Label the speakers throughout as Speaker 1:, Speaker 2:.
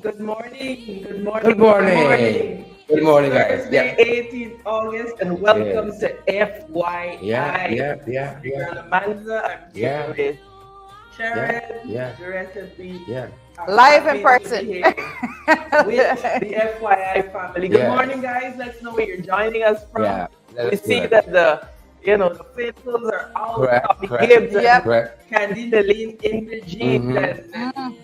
Speaker 1: Good morning. Good morning.
Speaker 2: Good morning. Good morning, guys.
Speaker 1: Thursday,
Speaker 2: Yeah.
Speaker 1: 18th August, and welcome
Speaker 2: Yes.
Speaker 1: to FYI.
Speaker 2: Yeah.
Speaker 1: Girl Amanda, I'm
Speaker 2: Yeah.
Speaker 1: here with Sharon,
Speaker 2: Yeah.
Speaker 1: the rest of the
Speaker 2: Yeah.
Speaker 3: Live in
Speaker 1: happy to be
Speaker 3: person.
Speaker 1: here with the FYI family. Good
Speaker 2: Yeah.
Speaker 1: morning, guys. Let's know where you're joining us from.
Speaker 2: Yeah.
Speaker 1: We see that the faithfuls are out.
Speaker 2: Correct,
Speaker 1: Bobby
Speaker 2: correct.
Speaker 1: Gibbs and
Speaker 3: Yep.
Speaker 2: Correct.
Speaker 1: Candy Deline Inderjeet
Speaker 2: Mhm.
Speaker 1: and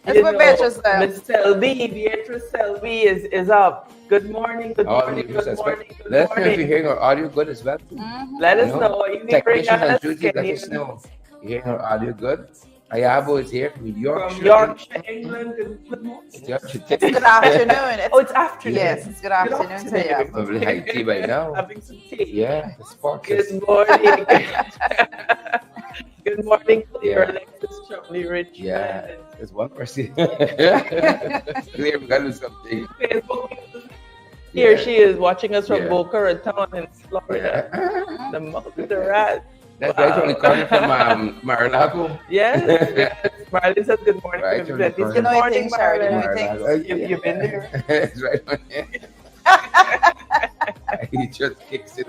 Speaker 3: It's for Beatrice.
Speaker 1: Miss Selby, Beatrice Selby is up. Good morning, good
Speaker 2: All
Speaker 1: morning,
Speaker 2: the
Speaker 1: good
Speaker 2: viewers,
Speaker 1: morning, good
Speaker 2: let us know if you're
Speaker 1: morning.
Speaker 2: hearing our audio good as well.
Speaker 1: Let us
Speaker 2: You
Speaker 1: know. You may bring
Speaker 2: Technicians on
Speaker 1: us
Speaker 2: duty, let us know. You're hearing our audio good. Ayabo is here from Yorkshire.
Speaker 1: from Yorkshire, England. Good morning.
Speaker 2: Yorkshire.
Speaker 3: It's good afternoon.
Speaker 1: Oh, it's afternoon.
Speaker 3: Yes, it's good afternoon to you.
Speaker 2: Probably high tea by now.
Speaker 1: Having some tea.
Speaker 2: Yeah, it's sparkles.
Speaker 1: Good morning. Good morning, clear
Speaker 2: Yeah.
Speaker 1: Alexis Chumley Rich.
Speaker 2: Yeah, there's one person. Clear, we got to do something.
Speaker 1: Facebook. Here
Speaker 2: Yeah.
Speaker 1: she is watching us from
Speaker 2: Yeah.
Speaker 1: Boca Raton in Florida.
Speaker 2: Yeah.
Speaker 1: The mouth of the rat.
Speaker 2: That's right from the corner from Mar-a-Lago.
Speaker 1: Yes. Marlene says good morning.
Speaker 2: Right
Speaker 1: to
Speaker 2: from the
Speaker 1: everybody.
Speaker 2: corner.
Speaker 1: Good
Speaker 3: You know
Speaker 1: morning,
Speaker 3: anything, Sharon? You know
Speaker 1: Marlene.
Speaker 3: anything?
Speaker 2: Mar-a-Lago.
Speaker 1: You've been there?
Speaker 2: It's right on there. He just kicks it.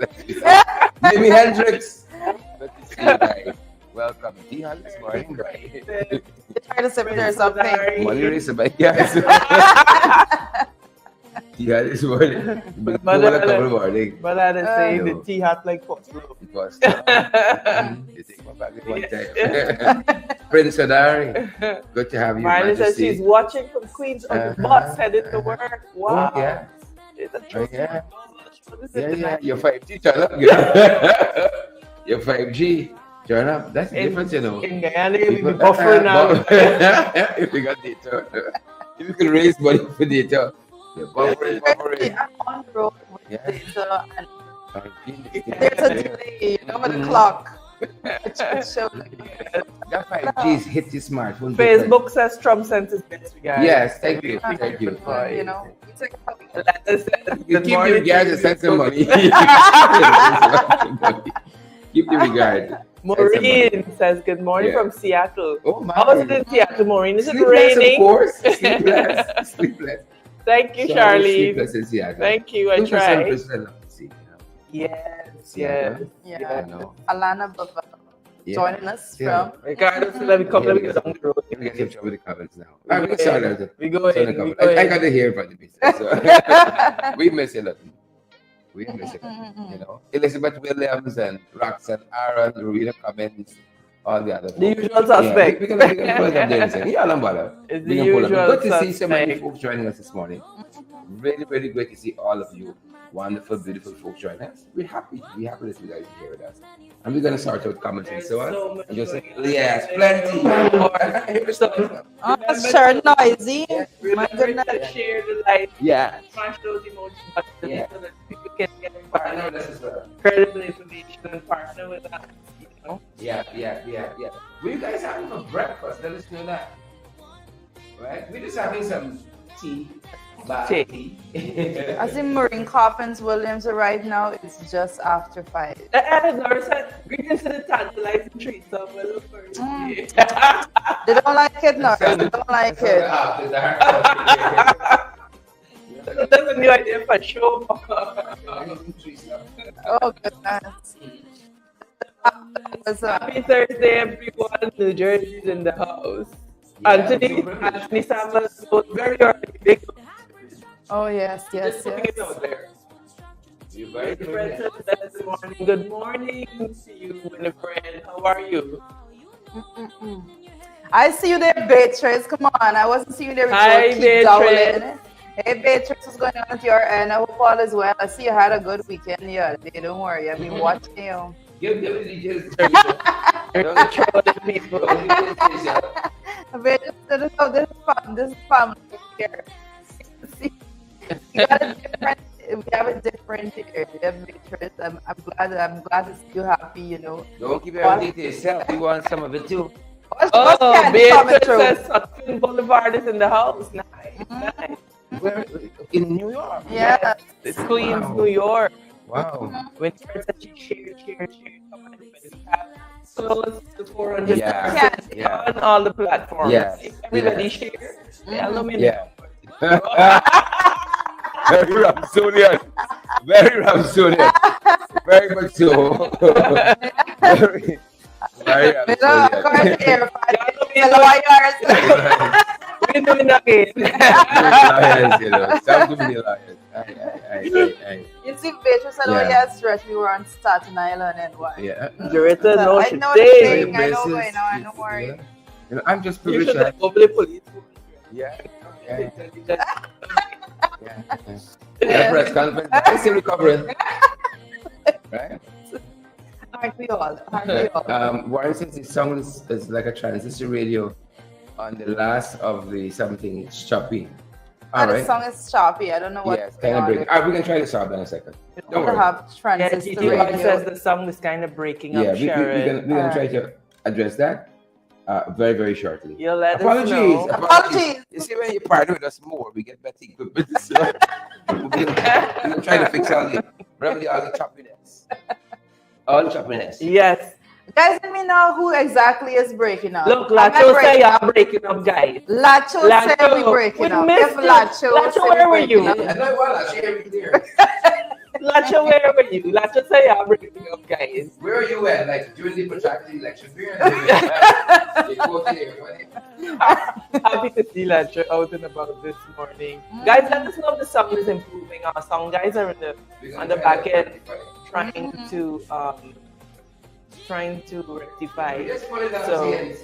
Speaker 2: Jimi Hendrix. Good to see you guys. Welcome. Dion this morning, right?
Speaker 3: You try to sip there something.
Speaker 2: Money race about yes. Dion this morning. But
Speaker 1: Mother-
Speaker 2: couple morning.
Speaker 1: But I had to say
Speaker 2: No.
Speaker 1: the tea hot like Portsmouth.
Speaker 2: It was. You take my bag at one time. Prince Adari. Good to have you.
Speaker 1: Marlene says
Speaker 2: Majesty.
Speaker 1: she's watching from Queens on the
Speaker 2: Uh-huh.
Speaker 1: bus headed to work. Wow.
Speaker 2: Oh, yeah.
Speaker 1: It's a true.
Speaker 2: Yeah.
Speaker 1: What is it
Speaker 2: Yeah.
Speaker 1: tonight?
Speaker 2: Your 5G turn up. Yeah. Your 5G turn up. That's the difference, you know.
Speaker 1: In Guyana, we be buffering out.
Speaker 2: If you got data, if you can raise money for data, you're buffering.
Speaker 3: I'm on the road with
Speaker 2: Yeah.
Speaker 3: data and
Speaker 2: Yeah.
Speaker 3: there's a delay, you know, with the clock. It shows
Speaker 2: That 5G is hit your smartphone.
Speaker 1: Facebook says Trump sent his best, guys.
Speaker 2: Yes, thank you. Thank you.
Speaker 3: you know, it's like
Speaker 2: You keep the regard and send some money. Keep the regard.
Speaker 1: Maureen says good morning
Speaker 2: Yeah.
Speaker 1: from Seattle.
Speaker 2: Oh my.
Speaker 1: How is it in Seattle, Maureen? Is it
Speaker 2: Sleepless,
Speaker 1: raining?
Speaker 2: of course. Sleepless. Sleepless.
Speaker 1: Thank you,
Speaker 2: So
Speaker 1: Charlie.
Speaker 2: sleepless in Seattle.
Speaker 1: Thank you. I
Speaker 2: Look at
Speaker 1: tried.
Speaker 2: 7% of the sea,
Speaker 1: Yes,
Speaker 2: Seattle.
Speaker 1: yes.
Speaker 3: yeah.
Speaker 2: You know.
Speaker 3: Alana Baba
Speaker 2: Yeah.
Speaker 3: joining us
Speaker 2: Yeah.
Speaker 3: from
Speaker 1: Regardless, let me come.
Speaker 2: Yeah,
Speaker 1: Let me get on the road.
Speaker 2: We get in trouble with the comments now. All right, we can start out.
Speaker 1: We go in. We go
Speaker 2: I
Speaker 1: in.
Speaker 2: got to hear from the business. So. We miss you, lot. We miss it. You know, Elizabeth Williams and Roxanne Aaron, Rowena Cummins, all the other
Speaker 1: The
Speaker 2: folks.
Speaker 1: usual suspect.
Speaker 2: We can pull them there and say, yeah, Lambada.
Speaker 1: It's
Speaker 2: We
Speaker 1: the
Speaker 2: can pull them.
Speaker 1: usual
Speaker 2: Good to see so many
Speaker 1: suspect.
Speaker 2: folks joining us this morning. Really, really great to see all of you wonderful, beautiful folks joining us. We're happy. We're happy that you guys are here with us. And we're going to start out comments and
Speaker 1: There's
Speaker 2: so on.
Speaker 1: so much
Speaker 2: And just say,
Speaker 1: going on.
Speaker 2: yes, plenty. Here's some.
Speaker 3: Oh, sure, noisy. My
Speaker 1: Remember
Speaker 3: goodness.
Speaker 1: to share the light,
Speaker 2: Yeah.
Speaker 1: smash those emoji buttons
Speaker 2: Yeah.
Speaker 1: so that people can get
Speaker 2: I know this is
Speaker 1: credible information and partner with us. You know?
Speaker 2: Yeah. What you guys having for breakfast? Let us know that. Right? We're just having some tea.
Speaker 1: Tea.
Speaker 3: I see Maureen Coppins Williams right now. It's just after 5.
Speaker 1: Laura said, greetings to the tantalizing trees of well first.
Speaker 3: They don't like it, no. They don't like it.
Speaker 1: That's a new idea for show.
Speaker 3: Oh, goodness.
Speaker 1: Happy Thursday, everyone. New Jersey's in the house. Anthony Samuels was very early. Big
Speaker 3: Oh, yes.
Speaker 1: Just putting it out there. Good morning. Good morning to you, Winifred. How are you?
Speaker 3: I see you there, Beatrice. Come on. I wasn't seeing you there with
Speaker 1: Hi,
Speaker 3: your keep
Speaker 1: Beatrice.
Speaker 3: dowling. Hey, Beatrice, what's going on with your end? I hope all is well. I see you had a good weekend. Yeah, don't worry. I've been watching you.
Speaker 2: Give the DJs.
Speaker 1: Don't control the people.
Speaker 3: Beatrice, this is fun. This is fun here. See, we have a different area, Beatrice. I'm glad to see you happy, you know.
Speaker 2: Don't keep everything to yourself. We want some of it too.
Speaker 3: What's
Speaker 1: Oh,
Speaker 3: candy coming
Speaker 1: Beatrice
Speaker 3: through?
Speaker 1: says Sutton Boulevard is in the house. Nice. Nice.
Speaker 2: Where? In New York.
Speaker 3: Yeah.
Speaker 1: It's Queens,
Speaker 2: Wow.
Speaker 1: New York.
Speaker 2: Wow.
Speaker 1: Winifred said she shared. Come on, everybody. Close to 400
Speaker 2: Yeah.
Speaker 1: on all the platforms.
Speaker 2: Yes.
Speaker 1: If everybody
Speaker 2: Yes.
Speaker 1: share. Yeah,
Speaker 2: Yeah. Very Ramsonian. Very Ramsonian. Very much so. Very
Speaker 3: You know, of course,
Speaker 2: Ramsonian.
Speaker 3: here, the lawyers.
Speaker 1: We're doing again.
Speaker 2: Lions, you know. Some to be the lions. Aye.
Speaker 3: You see, Beatrice said, oh,
Speaker 2: Yeah.
Speaker 3: yes, stretch, we were on Staten Island and what?
Speaker 2: Yeah.
Speaker 1: Dorita, no,
Speaker 3: I
Speaker 1: she
Speaker 3: know the
Speaker 1: did.
Speaker 3: thing, I know, I know, I know, worry.
Speaker 2: Yeah. You know, I'm just
Speaker 1: You
Speaker 2: privileged.
Speaker 1: should have public police.
Speaker 2: Yeah. Yeah. Press conference. I'm still recovering. Right?
Speaker 3: Aren't we all? Aren't we all?
Speaker 2: Warren says his song is like a transistor radio on the last of the something. It's choppy. All
Speaker 3: The
Speaker 2: right.
Speaker 3: song is choppy. I don't know what.
Speaker 2: Yeah, it's kind of breaking. All right, we can try this out in a second. Don't worry.
Speaker 3: Have
Speaker 1: Yeah,
Speaker 3: transistor
Speaker 1: Gigi
Speaker 3: radio.
Speaker 1: says the song is kind of breaking up,
Speaker 2: Yeah, we're
Speaker 1: Sharon.
Speaker 2: gonna try to address that very, very shortly.
Speaker 1: You'll let us
Speaker 2: Apologies.
Speaker 1: know.
Speaker 3: Apologies.
Speaker 2: You see, when you partner with us more, we get better equipment. So we're gonna try to fix all the choppiness. All the choppiness.
Speaker 1: Yes.
Speaker 3: Guys, let me know who exactly is breaking up.
Speaker 1: Look,
Speaker 3: Am I
Speaker 1: Lacho say
Speaker 3: breaking
Speaker 1: you're
Speaker 3: up?
Speaker 1: breaking up, guys.
Speaker 3: Lacho said we breaking
Speaker 1: we
Speaker 3: up.
Speaker 1: missed
Speaker 3: If
Speaker 1: it.
Speaker 3: Lacho said
Speaker 1: Lacho,
Speaker 3: we
Speaker 1: where were
Speaker 3: breaking
Speaker 1: you?
Speaker 3: up.
Speaker 2: I know what I share with you.
Speaker 1: Lacho, where were you? Lacho say you're breaking up, guys.
Speaker 2: Where are you at? Like during the protracted election period? You voted here, right?
Speaker 1: Happy to see Lacho out and about this morning. Guys, let us know if the song is improving. Our song guys are on the back end trying to rectify.
Speaker 2: We just put it down
Speaker 1: So-
Speaker 2: and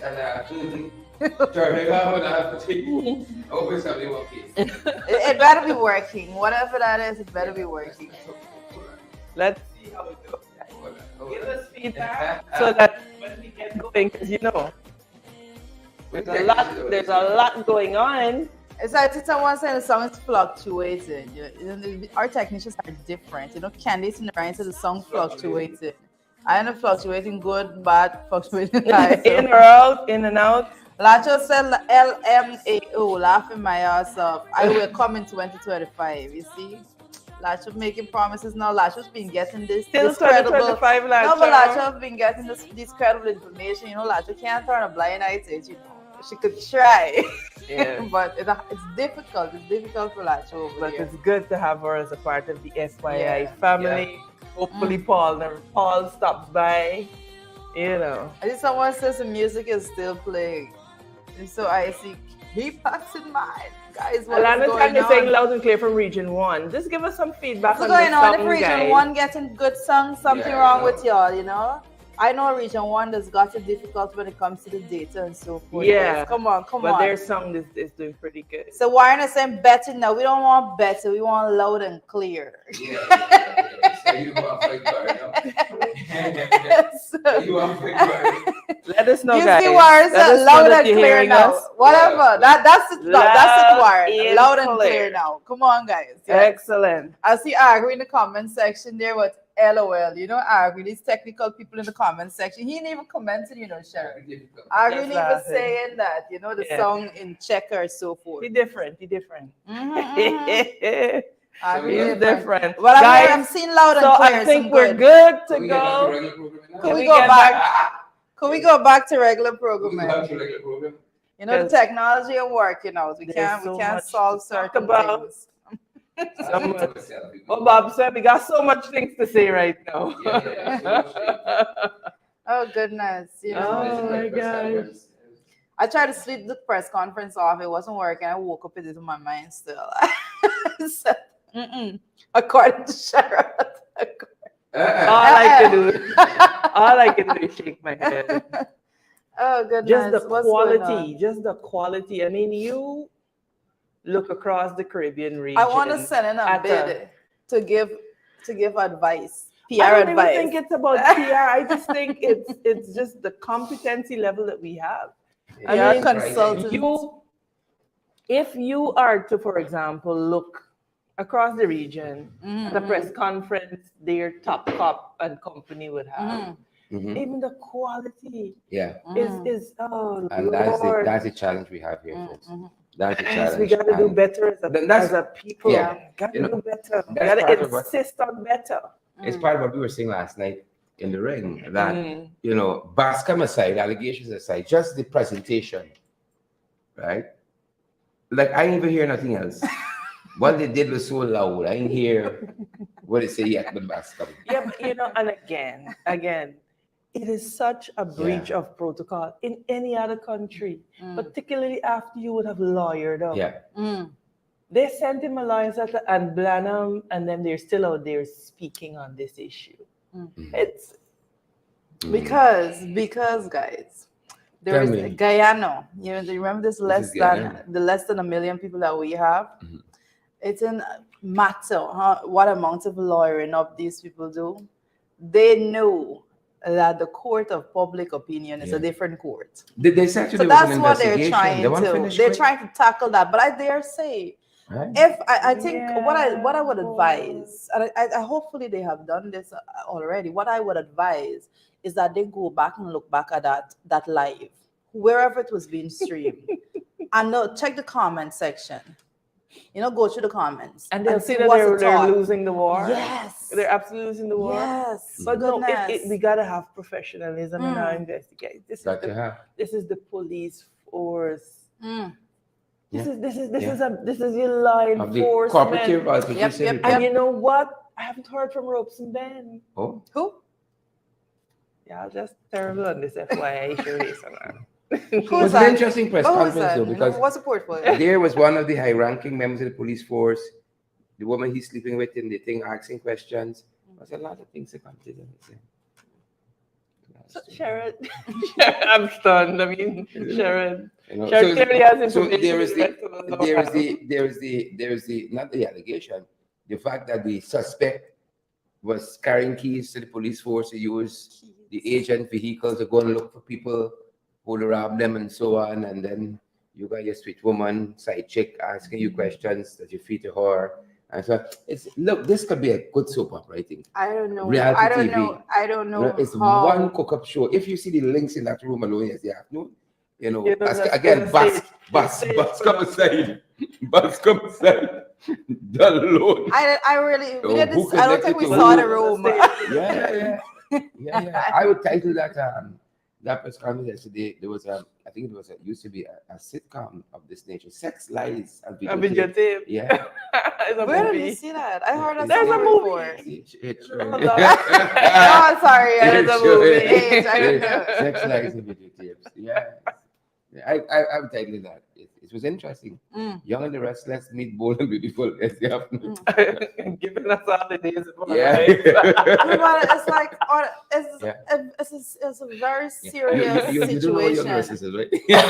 Speaker 2: turn it on and open something one piece.
Speaker 3: It better be working. Whatever that is, it better be working.
Speaker 1: Let's see how it goes. Give us feedback so that when we get going, because you know there's a lot going on.
Speaker 3: It's like someone saying the song is fluctuating. Our technicians are different. You know, Candice in the right said the song fluctuated. I know fluctuating good, bad, fluctuating nice.
Speaker 1: In or out, in and out.
Speaker 3: Lacho said LMAO, laughing my ass off. I will come in 2025. You see? Lacho making promises now. Lacho's been getting this
Speaker 1: Still
Speaker 3: credible.
Speaker 1: 2025, Lacho.
Speaker 3: No, but Lacho's been getting this credible information. You know, Lacho can't turn a blind eye to it. You know, she could try,
Speaker 1: Yeah.
Speaker 3: but it's difficult. It's difficult for Lacho over
Speaker 1: But
Speaker 3: here.
Speaker 1: it's good to have her as a part of the FYI
Speaker 3: Yeah.
Speaker 1: family. Hopefully, Paul stops by. You know.
Speaker 3: I think someone says the music is still playing. And so I see, keep us in mind. Guys, what's
Speaker 1: Alana
Speaker 3: going
Speaker 1: is saying
Speaker 3: on?
Speaker 1: loud and clear from Region 1. Just give us some feedback
Speaker 3: What's
Speaker 1: on
Speaker 3: going
Speaker 1: the
Speaker 3: on?
Speaker 1: song,
Speaker 3: If Region
Speaker 1: guys.
Speaker 3: 1 getting good songs, something
Speaker 2: Yeah,
Speaker 3: wrong
Speaker 2: I know.
Speaker 3: with y'all, you know? I know Region 1 has got it difficult when it comes to the data and so forth.
Speaker 1: Yeah.
Speaker 3: Come on.
Speaker 1: But their song is doing pretty good.
Speaker 3: So Warren is saying better now. We don't want better. We want loud and clear.
Speaker 2: Yeah. So you want fake
Speaker 3: So,
Speaker 2: You want fake bird.
Speaker 1: Let us know,
Speaker 3: you
Speaker 1: guys.
Speaker 3: see Warren
Speaker 1: Let us
Speaker 3: said
Speaker 1: know
Speaker 3: loud
Speaker 1: that
Speaker 3: and
Speaker 1: you're
Speaker 3: clear
Speaker 1: hearing
Speaker 3: now.
Speaker 1: us.
Speaker 3: Whatever. That's it. That's it, Warren.
Speaker 1: and
Speaker 3: Loud and
Speaker 1: clear.
Speaker 3: clear now. Come on, guys. Yeah.
Speaker 1: Excellent.
Speaker 3: I see Agri in the comment section there, but LOL. You know, Agri, these technical people in the comment section. He didn't even commented, you know, Sharon. Agri didn't even
Speaker 1: laughing.
Speaker 3: saying that, you know, the
Speaker 1: Yeah.
Speaker 3: song in checker or so forth.
Speaker 1: Be different. Be different.
Speaker 3: Mhm. Agri
Speaker 2: So
Speaker 1: He's different.
Speaker 3: But I'm
Speaker 1: Guys,
Speaker 3: seeing loud and
Speaker 1: so
Speaker 3: clear.
Speaker 1: I think
Speaker 3: so
Speaker 1: we're
Speaker 3: good.
Speaker 1: good to go.
Speaker 3: Could
Speaker 1: Can
Speaker 3: we
Speaker 1: we
Speaker 3: go
Speaker 1: get
Speaker 3: back? Could we go back to regular programming? You know, the
Speaker 1: Yes.
Speaker 3: technology are working out. We
Speaker 1: There's
Speaker 3: can't
Speaker 1: so
Speaker 3: can't
Speaker 1: much
Speaker 3: solve
Speaker 1: to talk
Speaker 3: certain
Speaker 1: about.
Speaker 3: things.
Speaker 1: Oh, Bob said we got so much things to say right now.
Speaker 3: Oh goodness, you know.
Speaker 1: Oh my God.
Speaker 3: I tried to sleep the press conference off. It wasn't working. I woke up with it in my mind still. So, according to Sharon.
Speaker 1: All I can do is shake my head.
Speaker 3: Oh goodness.
Speaker 1: Just the
Speaker 3: What's going
Speaker 1: quality.
Speaker 3: on?
Speaker 1: Just the quality. I mean, you look across the Caribbean region.
Speaker 3: I want to send in a
Speaker 1: at
Speaker 3: bid to give advice. PR
Speaker 1: I don't
Speaker 3: advice.
Speaker 1: even think it's about PR. I just think it's just the competency level that we have. I
Speaker 3: You're a
Speaker 1: mean,
Speaker 3: consultant.
Speaker 1: If you are to, for example, look across the region at a press conference, their top cop and company would have. Even the quality is oh
Speaker 2: And
Speaker 1: Lord.
Speaker 2: that's the challenge we have here, folks. That's the
Speaker 1: Yes,
Speaker 2: challenge.
Speaker 1: we got to do
Speaker 2: And
Speaker 1: better as a people.
Speaker 2: Yeah.
Speaker 1: Got to
Speaker 2: You know,
Speaker 1: do better. We
Speaker 2: that's
Speaker 1: got
Speaker 2: part
Speaker 1: to
Speaker 2: of what-
Speaker 1: insist on better.
Speaker 2: It's part of what we were saying last night in the ring, that, you know, Bascom aside, allegations aside, just the presentation, right? like I ain't even hear nothing else. What they did was so loud. I ain't hear what they say yet, but that's coming.
Speaker 1: Yeah, but and again, it is such a breach of protocol in any other country, particularly after you would have lawyered up.
Speaker 2: Yeah.
Speaker 1: They sent him a lawyer and Blanham, and then they're still out there speaking on this issue. It's
Speaker 3: because guys, there
Speaker 2: Tell
Speaker 3: is
Speaker 2: me.
Speaker 3: Guyana. You remember this less
Speaker 2: Guyana.
Speaker 3: than 1 million people that we have. It's in matter what amount of lawyering up these people do. They know that the court of public opinion is a different court.
Speaker 2: They said
Speaker 3: So
Speaker 2: there was an
Speaker 3: that's what they're
Speaker 2: investigation.
Speaker 3: trying
Speaker 2: They want
Speaker 3: to.
Speaker 2: finish
Speaker 3: They're
Speaker 2: quick.
Speaker 3: trying to tackle that. But I dare say,
Speaker 2: Right?
Speaker 3: if I think what I would advise, and I hopefully they have done this already. What I would advise is that they go back and look back at that live, wherever it was being streamed, and check the comment section. Go through the comments,
Speaker 1: and they'll see that
Speaker 3: what's the
Speaker 1: they're
Speaker 3: thought.
Speaker 1: losing the war.
Speaker 3: Yes,
Speaker 1: They're absolutely losing the war.
Speaker 3: yes.
Speaker 1: But no,
Speaker 3: Goodness.
Speaker 1: we gotta have professionalism in our investigation. This is the police force. This is your law
Speaker 2: Of the
Speaker 1: enforcement.
Speaker 2: cooperative
Speaker 3: Yep.
Speaker 1: And you know what? I haven't heard from Ropes and Ben.
Speaker 2: Oh.
Speaker 3: Who?
Speaker 1: Yeah, just terrible on this FYI show here, man.
Speaker 2: It was an interesting press
Speaker 3: Who was
Speaker 2: conference
Speaker 3: that?
Speaker 2: though, because
Speaker 3: What's the portfolio?
Speaker 2: there was one of the high-ranking members of the police force, the woman he's sleeping with in the thing, asking questions. There's a lot of things to consider.
Speaker 1: Sharon, I'm stunned. I mean, Sharon.
Speaker 2: You know,
Speaker 1: Sharon clearly has
Speaker 2: so
Speaker 1: information.
Speaker 2: there is the not the allegation, the fact that the suspect was carrying keys to the police force to use the agent vehicle to go and look for people who will rob them and so on, and then you got your sweet woman side chick asking you questions that you feed to her. And so this could be a good soap opera, I think.
Speaker 3: I don't know.
Speaker 2: Reality
Speaker 3: I don't
Speaker 2: TV.
Speaker 3: know. I don't know.
Speaker 2: It's
Speaker 3: how.
Speaker 2: one cook-up show. If you see the links in that room alone yesterday afternoon,
Speaker 1: that's
Speaker 2: Bus come aside. Bus come aside. That alone.
Speaker 3: I really. We did
Speaker 2: who
Speaker 3: this, I don't think we
Speaker 2: connected
Speaker 3: saw
Speaker 2: to
Speaker 3: the room.
Speaker 2: Yeah. I would title that press conference yesterday. There was I think it used to be a sitcom of this nature, Sex Lies and
Speaker 1: Videotape.
Speaker 2: Yeah.
Speaker 1: It's a
Speaker 3: Where
Speaker 1: movie.
Speaker 3: did you see that? I heard that
Speaker 1: There's a
Speaker 3: somewhere
Speaker 1: movie.
Speaker 3: before. Oh, sorry.
Speaker 1: There's a movie.
Speaker 3: I don't know.
Speaker 2: Sex Lies and Videotapes. Yeah. I would title that. It was interesting. Young and the Restless meet Bold and Beautiful yesterday afternoon.
Speaker 1: Giving us all the days of our
Speaker 2: Yeah.
Speaker 1: life.
Speaker 3: It's like it's a very serious
Speaker 2: You don't know what Young
Speaker 3: situation.
Speaker 2: and Restless is, right?
Speaker 3: Yes,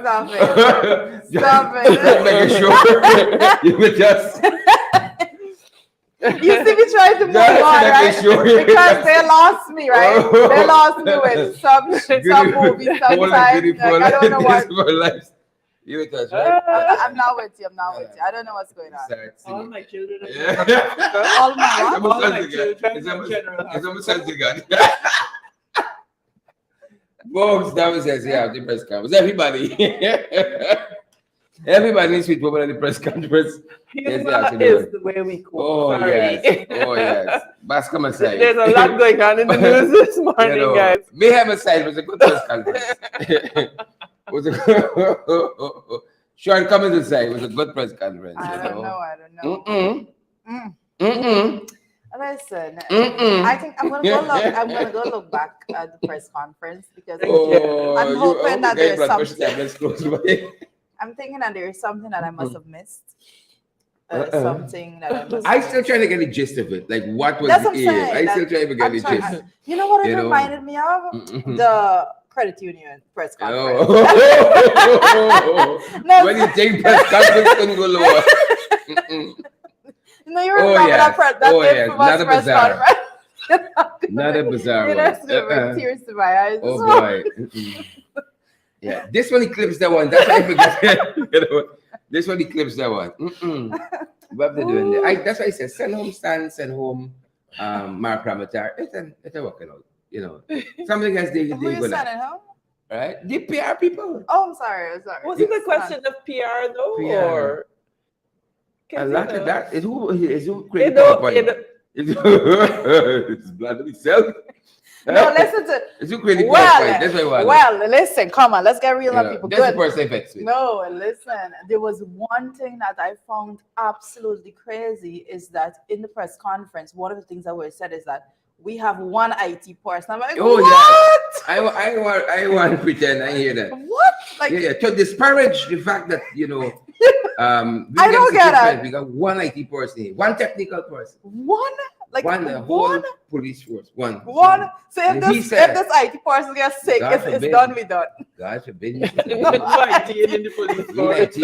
Speaker 3: stop it. Stop it.
Speaker 2: Make sure you would just
Speaker 3: You see me trying to move
Speaker 2: Just
Speaker 3: on,
Speaker 2: making
Speaker 3: right?
Speaker 2: sure.
Speaker 3: Because they lost me, right?
Speaker 2: Oh.
Speaker 3: They lost me with some movies sometimes. Like, I don't know what.
Speaker 2: You would just, right?
Speaker 3: I'm not with you. I don't know what's going on.
Speaker 2: Start
Speaker 1: All
Speaker 2: singing.
Speaker 1: my children.
Speaker 2: Yeah.
Speaker 3: All my
Speaker 2: It's
Speaker 3: what?
Speaker 2: almost
Speaker 1: All my
Speaker 2: sense
Speaker 1: children
Speaker 2: It's
Speaker 1: in
Speaker 2: almost
Speaker 1: general
Speaker 2: it's almost sense again. Folks, that was yes, yeah, the press conference. Everybody. Everybody needs sweet woman at the press conference. Yes, yeah,
Speaker 1: Is the way we call.
Speaker 2: Oh yes. Oh yes. Bas, come aside.
Speaker 1: There's a lot going on in the news this morning,
Speaker 2: You know,
Speaker 1: guys.
Speaker 2: Mayhem aside was a good press conference. Was a good Sean Cummins aside was a good press conference.
Speaker 3: I
Speaker 2: you
Speaker 3: don't know. Listen,
Speaker 2: Mm-mm.
Speaker 3: I think I'm gonna go look. I'm gonna go look back at the press conference because
Speaker 2: Oh,
Speaker 3: I'm hoping that there's
Speaker 2: something.
Speaker 3: something. I'm thinking that there is something that I must have missed. Something that I must.
Speaker 2: I still trying to get the gist of it. Like what was
Speaker 3: That's
Speaker 2: the
Speaker 3: what I'm
Speaker 2: air?
Speaker 3: saying.
Speaker 2: I still trying to get the gist.
Speaker 3: You know what it
Speaker 2: You know?
Speaker 3: reminded me of?
Speaker 2: Mm-mm.
Speaker 3: The credit union press conference.
Speaker 2: Oh.
Speaker 3: No,
Speaker 2: When you think press conference couldn't go lower. Mm-mm.
Speaker 3: no, you remember that infamous
Speaker 2: Not a
Speaker 3: press
Speaker 2: bizarre.
Speaker 3: conference?
Speaker 2: Not a bizarre
Speaker 3: You
Speaker 2: one.
Speaker 3: know, to bring tears to my eyes.
Speaker 2: Oh boy. Mm-mm. Yeah, this one eclipsed that one. That's why I forget. You know, this one eclipsed that one. Mm-mm. What they doing there? That's why I said send home Stan, send home Mark Ramatar. It's a working out. You know, something else they
Speaker 3: Who you
Speaker 2: gonna
Speaker 3: sending home?
Speaker 2: right. The PR people.
Speaker 3: Oh, I'm sorry.
Speaker 1: Was it a question of PR though,
Speaker 2: PR.
Speaker 1: or
Speaker 2: A lot of that is who
Speaker 1: You
Speaker 2: created
Speaker 1: know,
Speaker 2: PowerPoint. It's blood of itself.
Speaker 3: No, listen to.
Speaker 2: It's too crazy. That's why I want.
Speaker 3: Well, listen, come on, let's get real on people.
Speaker 2: That's
Speaker 3: Good.
Speaker 2: the person I vexed with.
Speaker 3: No, listen. There was one thing that I found absolutely crazy is that in the press conference, one of the things that were said is that we have one IT person. I'm like,
Speaker 2: Oh
Speaker 3: what?
Speaker 2: yeah, I want to pretend I hear that.
Speaker 3: What? Like,
Speaker 2: Yeah, to disparage the fact that we
Speaker 3: I don't get it.
Speaker 2: We got one IT person, one technical person,
Speaker 3: one, like
Speaker 2: one the whole police force, one.
Speaker 3: So if this IT person gets sick, it's done. We done.
Speaker 2: God forbid.
Speaker 1: IT in the police force.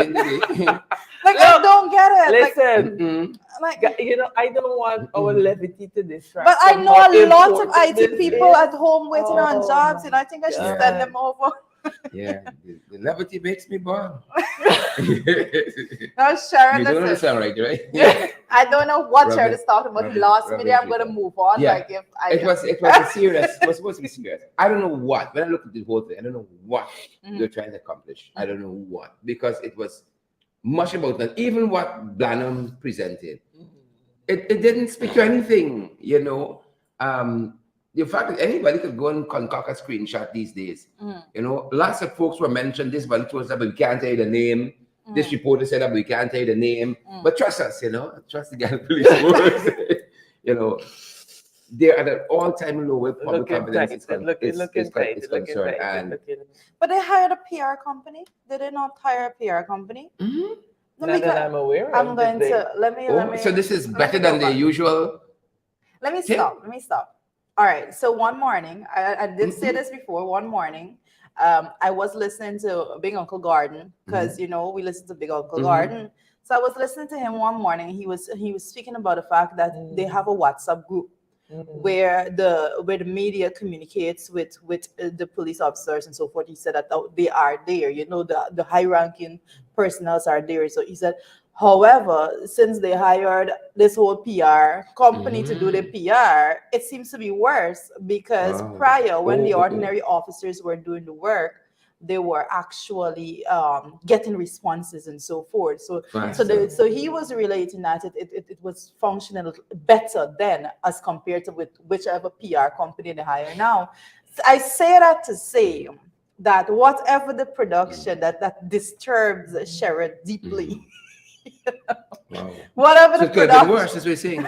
Speaker 3: Like, I don't get it.
Speaker 1: Listen, like I don't want our levity to distract.
Speaker 3: But I know a lot of IT people at home waiting on jobs, and I think I should send them over.
Speaker 2: Yeah, the levity makes me born.
Speaker 3: Now, Sharon,
Speaker 2: you don't understand, right?
Speaker 3: Yeah. I don't know what Sharon is talking about. He lost me there. I'm going to move on.
Speaker 2: Yeah.
Speaker 3: Like
Speaker 2: it was a serious. It was supposed to be serious. I don't know what. When I look at the whole thing, I don't know what they're trying to accomplish. I don't know what, because it was much about that. Even what Blanham presented, it didn't speak to anything. The fact that anybody could go and concoct a screenshot these days. Lots of folks were mentioned. This one told us that, but we can't tell you the name. This reporter said that, but we can't tell you the name. But trust us, trust the Ghana police force. They're at an all-time low with public confidence.
Speaker 1: But
Speaker 3: they hired a PR company. Did they not hire a PR company?
Speaker 1: Not that I'm aware of.
Speaker 3: I'm going to let me.
Speaker 2: So this is better than the usual.
Speaker 3: Let me stop. All right. So one morning, I did say this before. One morning, I was listening to Big Uncle Gordon because we listen to Big Uncle Gordon. So I was listening to him one morning. He was speaking about the fact that they have a WhatsApp group where the media communicates with the police officers and so forth. He said that they are there. The high ranking personnel are there. So he said, however, since they hired this whole PR company to do the PR, it seems to be worse because prior, when the ordinary officers were doing the work, they were actually getting responses and so forth. So he was relating that it was functioning better then as compared to with whichever PR company they hire now. I say that to say that whatever the production that disturbs Sharon deeply. Whatever the production.
Speaker 2: Worse, as we're saying.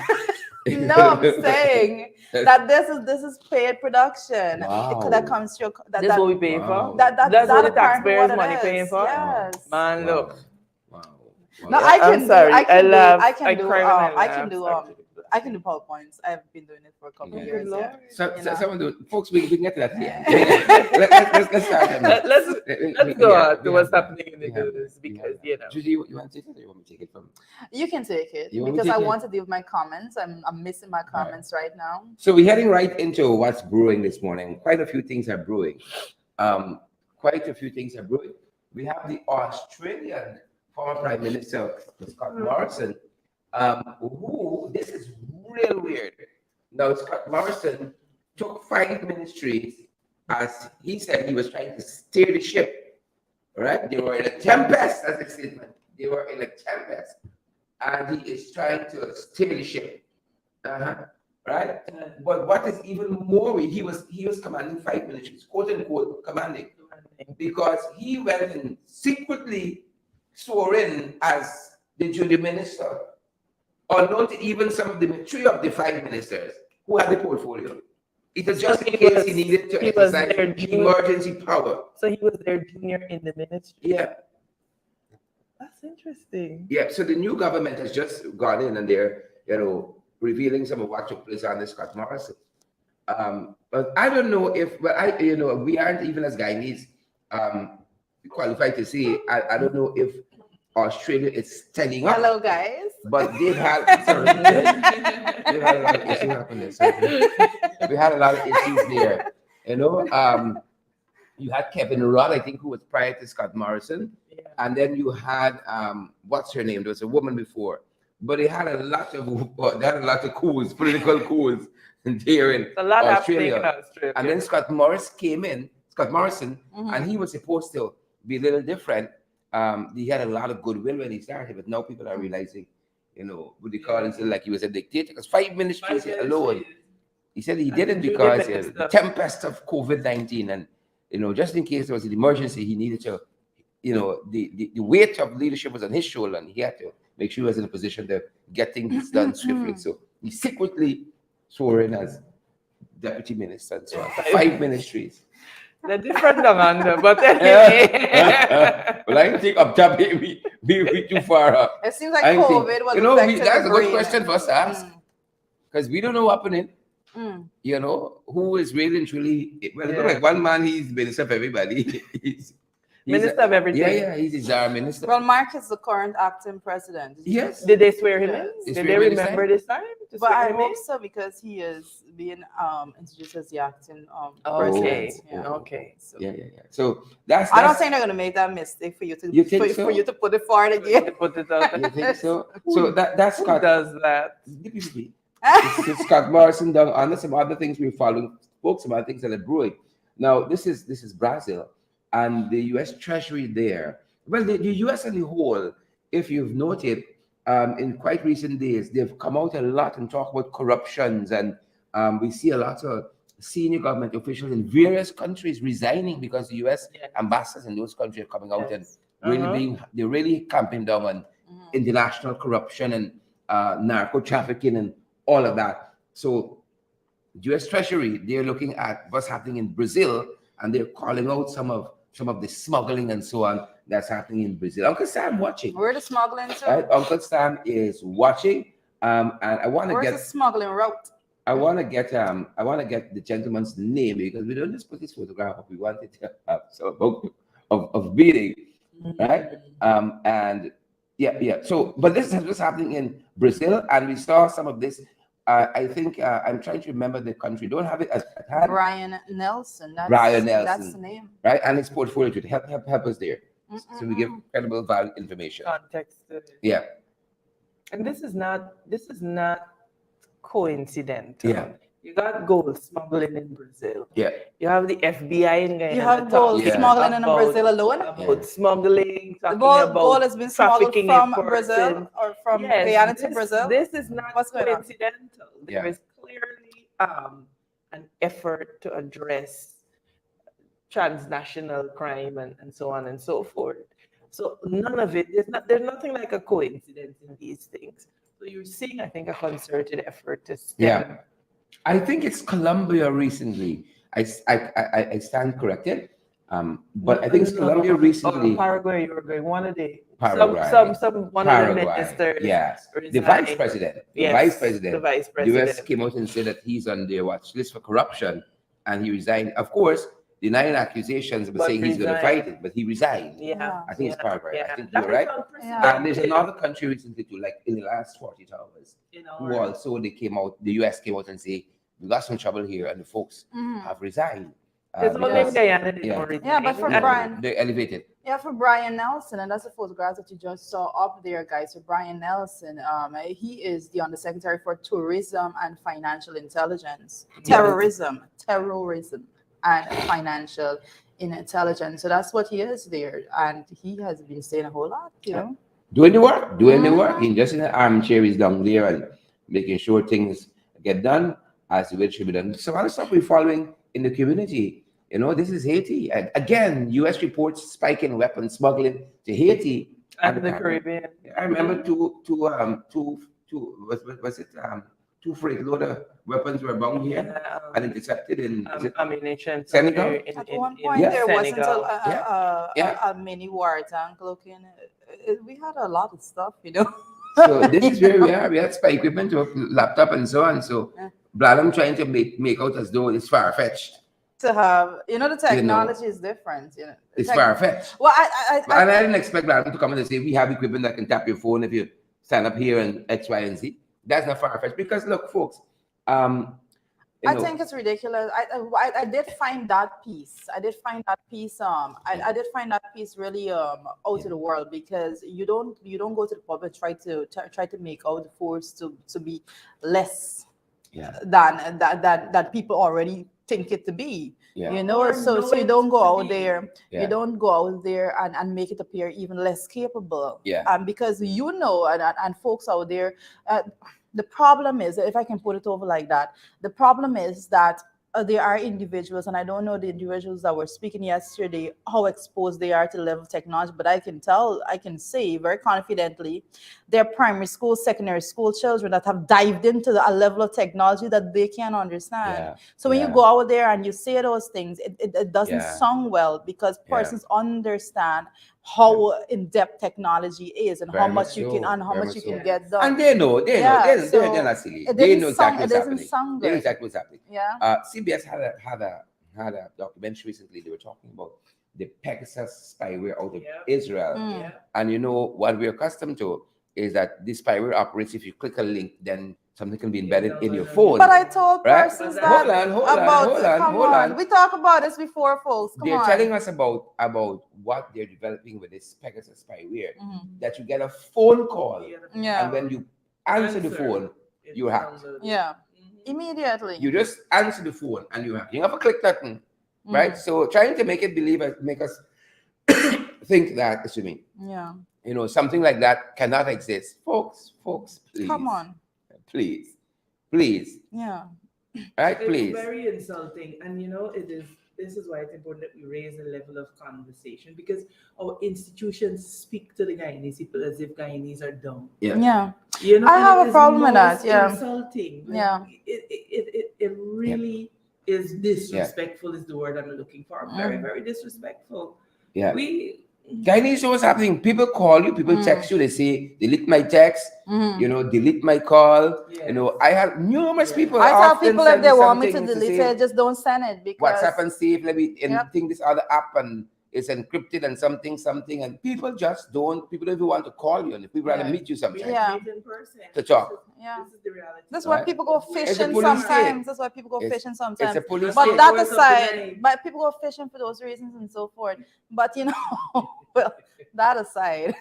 Speaker 3: No, I'm saying that this is paid production. That comes through.
Speaker 1: That's what we pay for.
Speaker 3: That's
Speaker 1: what the taxpayers' money paying for.
Speaker 3: Yes.
Speaker 1: Man, look.
Speaker 3: No, I can do PowerPoints. I've been doing it for a couple of years.
Speaker 2: Folks, we can get to that. Let's start.
Speaker 1: Let's go on to what's happening in the news because
Speaker 2: Judy, you want to take it, or you want me to take it from?
Speaker 3: You can take it because I want to give my comments. I'm missing my comments right now.
Speaker 2: So we're heading right into what's brewing this morning. Quite a few things are brewing. We have the Australian former Prime Minister Scott Morrison. Who, this is real weird. Now, Scott Morrison took 5 ministries as he said he was trying to steer the ship, right? They were in a tempest, that's the statement. They were in a tempest, and he is trying to steer the ship, right? But what is even more, he was commanding 5 ministries, quote unquote, commanding, because he went and secretly swore in as the junior minister, unknown to even some of the 3 of the 5 ministers who had the portfolio. It was just in case he needed to exercise emergency power.
Speaker 1: So he was their junior in the ministry.
Speaker 2: Yeah.
Speaker 1: That's interesting.
Speaker 2: Yeah. So the new government has just gone in and they're, revealing some of what took place under Scott Morrison. But I don't know if, we aren't even as Guyanese qualified to say. I don't know if Australia is standing up.
Speaker 3: Hello, guys.
Speaker 2: But they've had a lot of issues happening. We had a lot of issues there. You had Kevin Rudd, I think, who was prior to Scott Morrison, and then you had what's her name? There was a woman before, but they had a lot of coups, political coups there in Australia. And then Scott Morrison, and he was supposed to be a little different. He had a lot of goodwill when he started, but now people are realizing, would they call him like he was a dictator? Because 5 ministries alone, He said he did it
Speaker 1: Judy
Speaker 2: because
Speaker 1: Minister.
Speaker 2: the tempest of COVID-19, and just in case there was an emergency, he needed to, the weight of leadership was on his shoulder, and he had to make sure he was in a position to get things done swiftly. So he secretly swore in as deputy minister and so on. 5 ministries.
Speaker 1: They're different down under, but anyway.
Speaker 2: Well, I think up top we too far up.
Speaker 3: It seems like
Speaker 2: I think,
Speaker 3: COVID was affecting
Speaker 2: that's
Speaker 3: the
Speaker 2: a good
Speaker 3: brain.
Speaker 2: question for us to ask, because we don't know what's happening.
Speaker 3: Mm.
Speaker 2: Who is really and truly, well, it looks like one man, he's minister of everybody. he's
Speaker 1: Minister of everything.
Speaker 2: Yeah, he's his minister.
Speaker 3: Well, Mark is the current acting president.
Speaker 2: Yes.
Speaker 1: Did they swear him in?
Speaker 3: Yes.
Speaker 1: Did they remember this time? to
Speaker 3: But
Speaker 1: swear
Speaker 3: I
Speaker 1: him
Speaker 3: hope
Speaker 1: in?
Speaker 3: so, because he is being introduced as the acting
Speaker 1: Okay.
Speaker 3: president. Yeah.
Speaker 1: Okay.
Speaker 3: So
Speaker 2: Yeah. So that's
Speaker 3: I don't think they're gonna make that mistake for you to
Speaker 2: You think so?
Speaker 3: for you to put it forward again.
Speaker 1: Put it out.
Speaker 2: You think so? So that's
Speaker 1: Who
Speaker 2: Scott.
Speaker 1: does that?
Speaker 2: It's Scott Morrison down under some other things we're following, spoke some other things that are brewing. Now this is Brazil, and the U.S. Treasury there. Well, the U.S. as a whole, if you've noted, in quite recent days, they've come out a lot and talk about corruptions, and we see a lot of senior government officials in various countries resigning because the U.S. ambassadors in those countries are coming out and really they're really camping down on international corruption and narco trafficking and all of that. So U.S. Treasury, they're looking at what's happening in Brazil, and they're calling out some of the smuggling and so on that's happening in Brazil. Uncle Sam watching.
Speaker 3: Where the smuggling to?
Speaker 2: Right? Uncle Sam is watching. And I want to
Speaker 3: Where's
Speaker 2: get
Speaker 3: the smuggling route?
Speaker 2: I want to get the gentleman's name, because we don't just put his photograph up. We wanted to have some of meeting, right? And yeah. So, but this is what's happening in Brazil, and we saw some of this. I think I'm trying to remember the country. Don't have it at hand.
Speaker 3: Brian Nelson.
Speaker 2: Brian Nelson.
Speaker 3: That's the name.
Speaker 2: Right, and his portfolio to help us there. So we give credible, valid information.
Speaker 1: Context.
Speaker 2: Yeah.
Speaker 1: And this is not coincidental.
Speaker 2: Yeah.
Speaker 1: You got gold smuggling in Brazil.
Speaker 2: Yeah.
Speaker 1: You have the FBI in Guyana.
Speaker 3: You have gold
Speaker 2: Yeah.
Speaker 3: smuggling in Brazil alone.
Speaker 1: About smuggling, talking
Speaker 3: Gold
Speaker 1: about
Speaker 3: has been smuggled
Speaker 1: trafficking
Speaker 3: from
Speaker 1: in
Speaker 3: Brazil
Speaker 1: person.
Speaker 3: or from
Speaker 1: Yes,
Speaker 3: Guyana to
Speaker 1: this-
Speaker 3: Brazil.
Speaker 1: This is not
Speaker 3: What's going on?
Speaker 1: coincidental. There
Speaker 2: Yeah.
Speaker 1: is clearly an effort to address transnational crime and so on and so forth. So none of it, there's nothing like a coincidence in these things. So you're seeing, I think, a concerted effort to stem.
Speaker 2: Yeah. I think it's Colombia recently. I stand corrected. But I think it's Colombia recently.
Speaker 1: Paraguay, Uruguay, one of the
Speaker 2: Paraguay.
Speaker 1: one of the
Speaker 2: Paraguay.
Speaker 1: ministers.
Speaker 2: Yes. The
Speaker 1: resigned.
Speaker 2: vice president. The
Speaker 1: Yes,
Speaker 2: vice president.
Speaker 1: The vice
Speaker 2: The
Speaker 1: president.
Speaker 2: US came out and said that he's on their watch list for corruption, and he resigned. Of course, denying accusations, but
Speaker 1: But
Speaker 2: saying he's going to
Speaker 1: resigned.
Speaker 2: fight it. But he resigned.
Speaker 1: Yeah.
Speaker 2: I think it's Paraguay. I think
Speaker 1: That
Speaker 2: you're
Speaker 1: is
Speaker 2: right.
Speaker 1: unprecedented.
Speaker 2: And there's another country recently too, like in the last 48 hours, who also the US came out and say, we got some trouble here, and the folks have resigned.
Speaker 1: There's only
Speaker 2: because
Speaker 1: in Guyana they
Speaker 2: yeah.
Speaker 1: don't resign.
Speaker 3: Yeah, but for
Speaker 1: And-
Speaker 3: Brian-
Speaker 2: They're elevated.
Speaker 3: Yeah, for Brian Nelson, and that's the photograph that you just saw up there, guys. So Brian Nelson, he is the Undersecretary for Tourism and Financial Intelligence, terrorism, and financial intelligence. So that's what he is there, and he has been saying a whole lot, you know.
Speaker 2: Doing the work. He just in the armchair, he's down there and making sure things get done as it should be done. So a lot of stuff we're following in the community. This is Haiti. And again, U.S. reports spiking weapons smuggling to Haiti
Speaker 1: and the Caribbean.
Speaker 2: I remember two freight loader weapons were bound here and intercepted in
Speaker 1: ammunition.
Speaker 2: Senegal?
Speaker 3: At one point,
Speaker 2: Yeah.
Speaker 3: there wasn't
Speaker 1: Senegal.
Speaker 3: a mini war tank looking. We had a lot of stuff, you know.
Speaker 2: So this is where we are. We had spy equipment, laptop, and so on. So Bladam trying to make out as though it's far-fetched.
Speaker 3: To have, the technology is different.
Speaker 2: It's far-fetched.
Speaker 3: Well,
Speaker 2: And I didn't expect Bladam to come in and say, we have equipment that can tap your phone if you stand up here and X, Y, and Z. That's not far-fetched. Because look, folks,
Speaker 3: I think it's ridiculous. I did find that piece. I did find that piece really out of the world, because you don't go to the public try to make out the force to be less than that people already think it to be. So you don't go out there. You don't go out there and make it appear even less capable. Because and folks out there, The problem is, if I can put it over like that, the problem is that there are individuals, and I don't know the individuals that were speaking yesterday, how exposed they are to the level of technology, but I can say very confidently, they're primary school, secondary school children that have dived into a level of technology that they can't understand.
Speaker 2: Yeah,
Speaker 3: So when you
Speaker 2: yeah.
Speaker 3: go out there and you say those things, it doesn't
Speaker 2: Yeah.
Speaker 3: sound well because
Speaker 2: Yeah.
Speaker 3: persons understand how in-depth technology is and how
Speaker 2: Very much
Speaker 3: much you can
Speaker 2: so.
Speaker 3: and how
Speaker 2: Very
Speaker 3: much
Speaker 2: much
Speaker 3: you
Speaker 2: so.
Speaker 3: can get done.
Speaker 2: And they know,
Speaker 3: Yeah,
Speaker 2: they're
Speaker 3: so
Speaker 2: not silly.
Speaker 3: it
Speaker 2: They
Speaker 3: didn't
Speaker 2: know
Speaker 3: sound
Speaker 2: exactly
Speaker 3: it
Speaker 2: what's
Speaker 3: doesn't
Speaker 2: happening.
Speaker 3: sound
Speaker 2: They know
Speaker 3: good.
Speaker 2: exactly what's happening.
Speaker 3: Yeah.
Speaker 2: CBS had a documentary recently. They were talking about the Pegasus spyware out of Israel.
Speaker 3: Mm.
Speaker 2: And you know what we're accustomed to is that this spyware operates if you click a link, then something can be embedded in your phone.
Speaker 3: But I told
Speaker 2: Right?
Speaker 3: persons
Speaker 1: But
Speaker 3: that
Speaker 1: that-
Speaker 3: come on, we talk about this before, folks. Come
Speaker 2: They're
Speaker 3: on.
Speaker 2: telling us about what they're developing with this Pegasus spyware.
Speaker 3: Mhm.
Speaker 2: That you get a phone call,
Speaker 3: Yeah.
Speaker 2: and when you answer the phone, you're hacked.
Speaker 3: Yeah. Immediately.
Speaker 2: You just answer the phone and you're hacked. You have to click that thing,
Speaker 3: Mhm.
Speaker 2: right? So trying to make us think that, excuse me,
Speaker 3: Yeah.
Speaker 2: you know, something like that cannot exist. Folks, please.
Speaker 3: Come on.
Speaker 2: Please.
Speaker 3: Yeah.
Speaker 2: Right,
Speaker 1: It's
Speaker 2: please.
Speaker 1: very insulting, and you know it is. This is why it's important that we raise the level of conversation because our institutions speak to the Guyanese people as if Guyanese are dumb.
Speaker 2: Yeah.
Speaker 3: Yeah.
Speaker 1: You know,
Speaker 3: I
Speaker 1: and
Speaker 3: have
Speaker 1: it
Speaker 3: a
Speaker 1: is
Speaker 3: problem with that,
Speaker 1: most
Speaker 3: yeah.
Speaker 1: insulting. Like,
Speaker 3: Yeah.
Speaker 1: It really is disrespectful. Is the word I'm looking for. Very, very disrespectful.
Speaker 2: Yeah.
Speaker 1: We.
Speaker 2: Guyanese, what's happening? People call you, people text you, they say, delete my text,
Speaker 3: Mhm.
Speaker 2: you know, delete my call.
Speaker 1: Yes.
Speaker 2: You know, I have numerous people
Speaker 3: I tell
Speaker 2: often
Speaker 3: people if
Speaker 2: send
Speaker 3: they
Speaker 2: me
Speaker 3: want me to
Speaker 2: something
Speaker 3: delete
Speaker 2: say,
Speaker 3: it, just don't send it because
Speaker 2: WhatsApp and see if let me and
Speaker 3: Yep.
Speaker 2: think this other app and it's encrypted and something and people don't even want to call you and people rather
Speaker 1: Yeah.
Speaker 2: meet you sometimes
Speaker 3: Yeah.
Speaker 1: Meet in person.
Speaker 2: to talk.
Speaker 3: yeah.
Speaker 1: This is the reality.
Speaker 3: That's why
Speaker 2: Right.
Speaker 3: people go
Speaker 1: Of where
Speaker 2: It's a
Speaker 3: fishing
Speaker 2: police state.
Speaker 3: sometimes. That's why people go
Speaker 2: It's-
Speaker 3: fishing
Speaker 2: It's
Speaker 3: sometimes.
Speaker 2: a police
Speaker 3: But
Speaker 2: state.
Speaker 3: that
Speaker 1: Hours of the
Speaker 3: aside,
Speaker 1: night.
Speaker 3: but people go fishing for those reasons and so forth. But you know, well, that aside,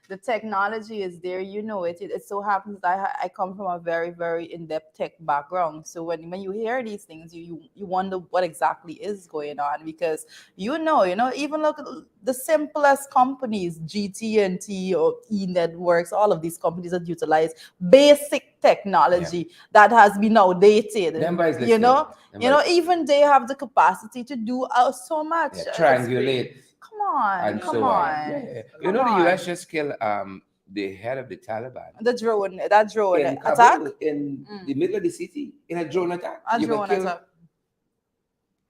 Speaker 3: the technology is there. You know it. It so happens that I come from a very, very in-depth tech background. So when you hear these things, you wonder what exactly is going on because you know, even look at the simplest companies, GT&T or E Networks, all of these companies that utilize basic technology that has been outdated.
Speaker 2: Them guys
Speaker 3: You know,
Speaker 2: listening.
Speaker 3: even they have the capacity to do so much.
Speaker 2: Yeah, triangulate
Speaker 3: Come on,
Speaker 2: and
Speaker 3: come
Speaker 2: so
Speaker 3: on.
Speaker 2: on. Yeah. You
Speaker 3: Come
Speaker 2: know the
Speaker 3: on.
Speaker 2: US just killed the head of the Taliban.
Speaker 3: That drone
Speaker 2: In
Speaker 3: attack.
Speaker 2: Kabul, in the middle of the city, in a drone attack.
Speaker 3: A
Speaker 2: You got
Speaker 3: drone
Speaker 2: killed.
Speaker 3: attack.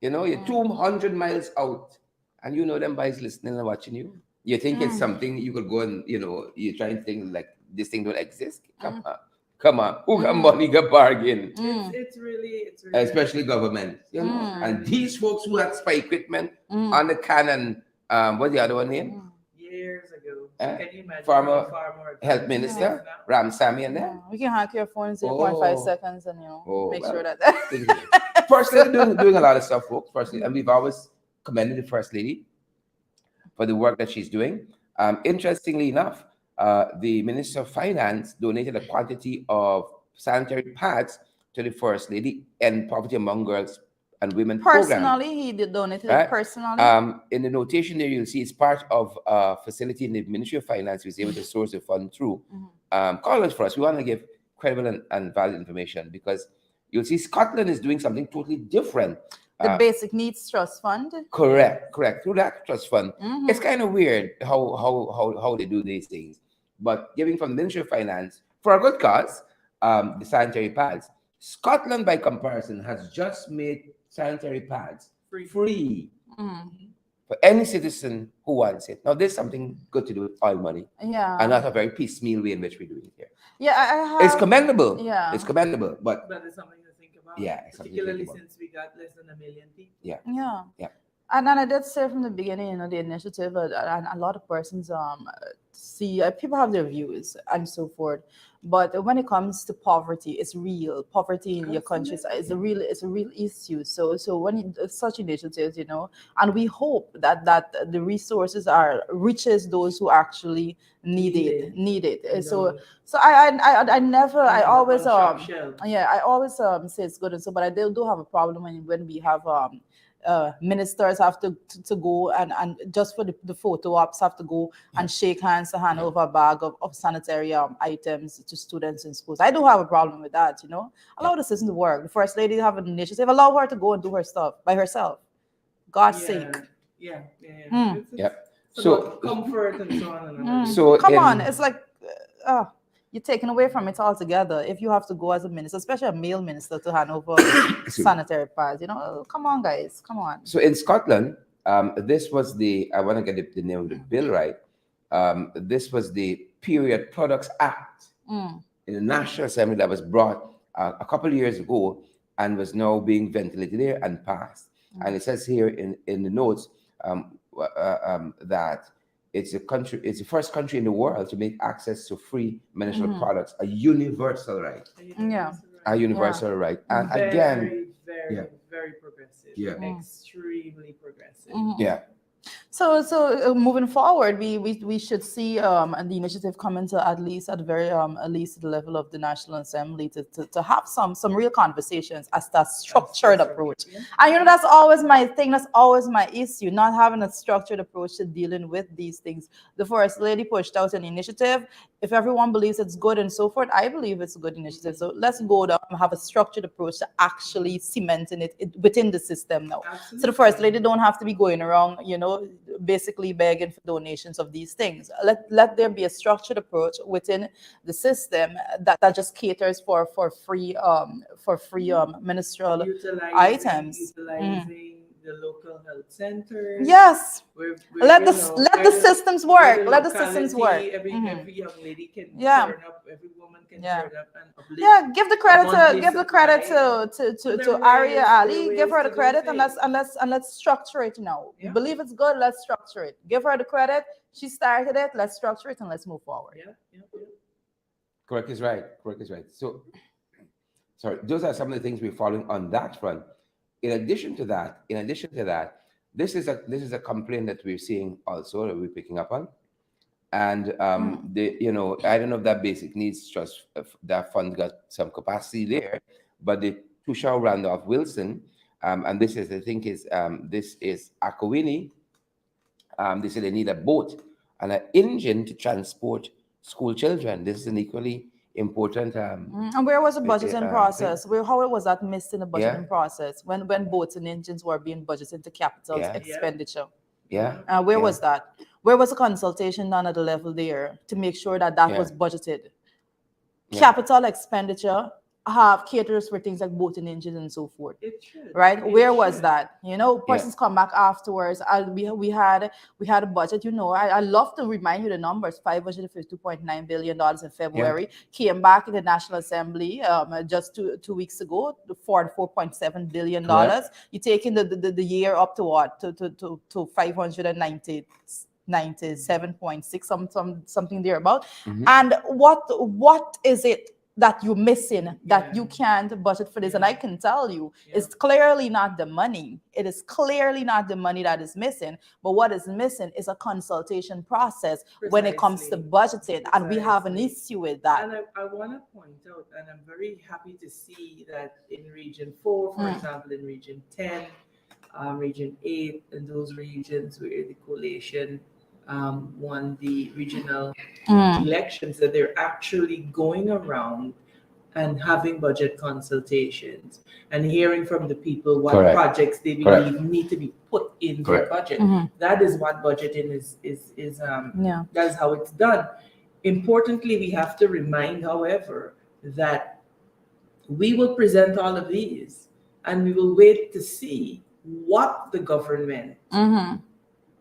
Speaker 2: You know, you're 200 miles out, and you know them guys listening and watching you. You think it's something you could go and, you know, you're trying to think like this thing don't exist. Come on. Who got money, got bargain?
Speaker 1: It's really
Speaker 2: Especially government. You know? And these folks who had spy equipment on the cannon, what's the other one name?
Speaker 1: years ago.
Speaker 2: Eh?
Speaker 1: Can you imagine
Speaker 2: Former
Speaker 1: how far more
Speaker 2: Health
Speaker 1: advanced
Speaker 2: Minister,
Speaker 1: it is now?
Speaker 2: Ram Sami and them.
Speaker 3: We can hack your phone in 0.5
Speaker 2: Oh.
Speaker 3: seconds and make
Speaker 2: well,
Speaker 3: sure that
Speaker 2: First Lady doing a lot of stuff, folks. First Lady, and we've always commended the First Lady for the work that she's doing. Interestingly enough, the Minister of Finance donated a quantity of sanitary pads to the First Lady and Poverty Among Girls and Women program.
Speaker 3: personally he did donate it
Speaker 2: Right?
Speaker 3: personally.
Speaker 2: In the notation there, you'll see it's part of a facility in the Ministry of Finance who is able to source the fund through. Call us for us. We want to give credible and valid information because you'll see Scotland is doing something totally different.
Speaker 3: The Basic Needs Trust Fund.
Speaker 2: Correct. Through that trust fund. It's kind of weird how they do these things. But giving from the Ministry of Finance for a good cause, the sanitary pads. Scotland, by comparison, has just made sanitary pads free for any citizen who wants it. Now, there's something good to do with oil money.
Speaker 3: Yeah.
Speaker 2: And not a very piecemeal way in which we're doing it here.
Speaker 3: Yeah, I have.
Speaker 2: It's commendable.
Speaker 3: Yeah.
Speaker 2: It's commendable. But
Speaker 1: But it's something to think about.
Speaker 2: Yeah, it's something to think
Speaker 1: particularly
Speaker 2: about.
Speaker 1: since we got less than 1 million people.
Speaker 2: yeah.
Speaker 3: Yeah. And I did say from the beginning, the initiative, and a lot of persons see people have their views and so forth. But when it comes to poverty, it's real. Poverty in your country is a real issue. So when such initiatives, and we hope that the resources reaches those who actually need it. So I always say it's good and so, but I do have a problem when we have ministers have to go and just for the photo ops have to go and shake hands to hand over a bag of sanitary items to students in schools. I do have a problem with that, you know. Allow the system to work. The first lady have an initiative. Allow her to go and do her stuff by herself. God's sake.
Speaker 1: Yeah. It's
Speaker 2: So
Speaker 1: about comfort and so on and on.
Speaker 2: so
Speaker 3: Come on, it's like you're taken away from it altogether if you have to go as a minister, especially a male minister, to hand over sanitary pads. You know, come on, guys, come on.
Speaker 2: So in Scotland, this was I want to get the name of the bill right. This was the Period Products Act in the National Assembly that was brought a couple of years ago and was now being ventilated there and passed. And it says here in the notes that it's the first country in the world to make access to free menstrual products a universal right. A universal right. And again,
Speaker 1: very progressive.
Speaker 2: Yeah.
Speaker 1: Extremely progressive.
Speaker 2: Yeah.
Speaker 3: So moving forward, we should see the initiative coming to at least at the level of the National Assembly to have some real conversations as that structured approach.
Speaker 1: Yeah.
Speaker 3: And you know, that's always my thing. That's always my issue. Not having a structured approach to dealing with these things. The First Lady pushed out an initiative. If everyone believes it's good and so forth, I believe it's a good initiative. So let's go down and have a structured approach to actually cementing it within the system now.
Speaker 1: Absolutely.
Speaker 3: So the First Lady don't have to be going around, you know, basically begging for donations of these things. Let there be a structured approach within the system that just caters for free menstrual items.
Speaker 1: Utilizing the local health centers.
Speaker 3: Yes. Let the
Speaker 1: where
Speaker 3: systems work.
Speaker 1: where
Speaker 3: Let the systems work.
Speaker 1: Every young lady can
Speaker 3: Yeah.
Speaker 1: turn up. Every woman can
Speaker 3: Yeah.
Speaker 1: turn up and uplift.
Speaker 3: Yeah, give the credit
Speaker 1: monthly
Speaker 3: to
Speaker 1: there
Speaker 3: Aria
Speaker 1: are
Speaker 3: Ali. Give
Speaker 1: ways
Speaker 3: her the
Speaker 1: to do
Speaker 3: credit
Speaker 1: things.
Speaker 3: and let's structure it now.
Speaker 1: Yeah.
Speaker 3: Believe it's good, let's structure it. Give her the credit. She started it. Let's structure it and let's move forward.
Speaker 1: Yeah.
Speaker 2: Correct is right. So, sorry, those are some of the things we're following on that front. In addition to that, this is a complaint that we're seeing also that we're picking up on, and I don't know if that basic needs trust that fund got some capacity there, but the Tushaw Randolph Wilson, and this is Akawini. They say they need a boat and an engine to transport school children. This is an equally important.
Speaker 3: And where was the budgeting process? How was that missed in the budgeting process when boats and engines were being budgeted into capital expenditure?
Speaker 2: Yeah.
Speaker 3: Where was that? Where was the consultation done at the level there to make sure that was budgeted?
Speaker 2: Yeah.
Speaker 3: Capital expenditure caters for things like boat and engines and so forth.
Speaker 1: It should.
Speaker 3: Right? Where was
Speaker 1: should.
Speaker 3: that? You know, persons come back afterwards. We had a budget. You know, I love to remind you the numbers. $552.9 billion in February came back in the National Assembly just two weeks ago. $44.7 billion. You taking the year up to what? To 597.6 something there about. And what is it that you're missing that you can't budget for this? And I can tell you, it's clearly not the money. It is clearly not the money that is missing, but what is missing is a consultation process when it comes to budgeting. And we have an issue with that.
Speaker 1: And I want to point out, and I'm very happy to see that in Region 4, for example, in Region 10, Region 8, and those regions where the coalition won the regional elections, that they're actually going around and having budget consultations and hearing from the people what projects they believe need to be put in their budget. That is what budgeting is that is how it's done. Importantly, we have to remind, however, that we will present all of these and we will wait to see what the government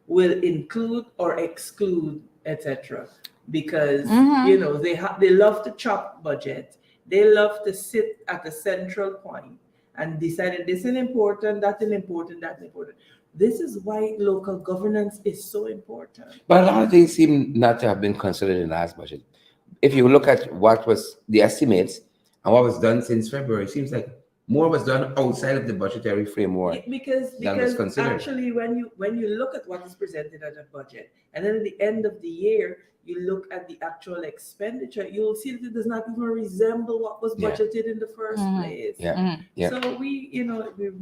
Speaker 1: will include or exclude, etc. Because they love to chop budget. They love to sit at the central point and decide this is important, that's important, that's important. This is why local governance is so important.
Speaker 2: But a lot of things seem not to have been considered in the last budget. If you look at what was the estimates and what was done since February, it seems like more was done outside of the budgetary framework
Speaker 1: because actually when you look at what is presented as a budget and then at the end of the year you look at the actual expenditure, you'll see that it does not even resemble what was budgeted in the first place.
Speaker 2: So
Speaker 1: So we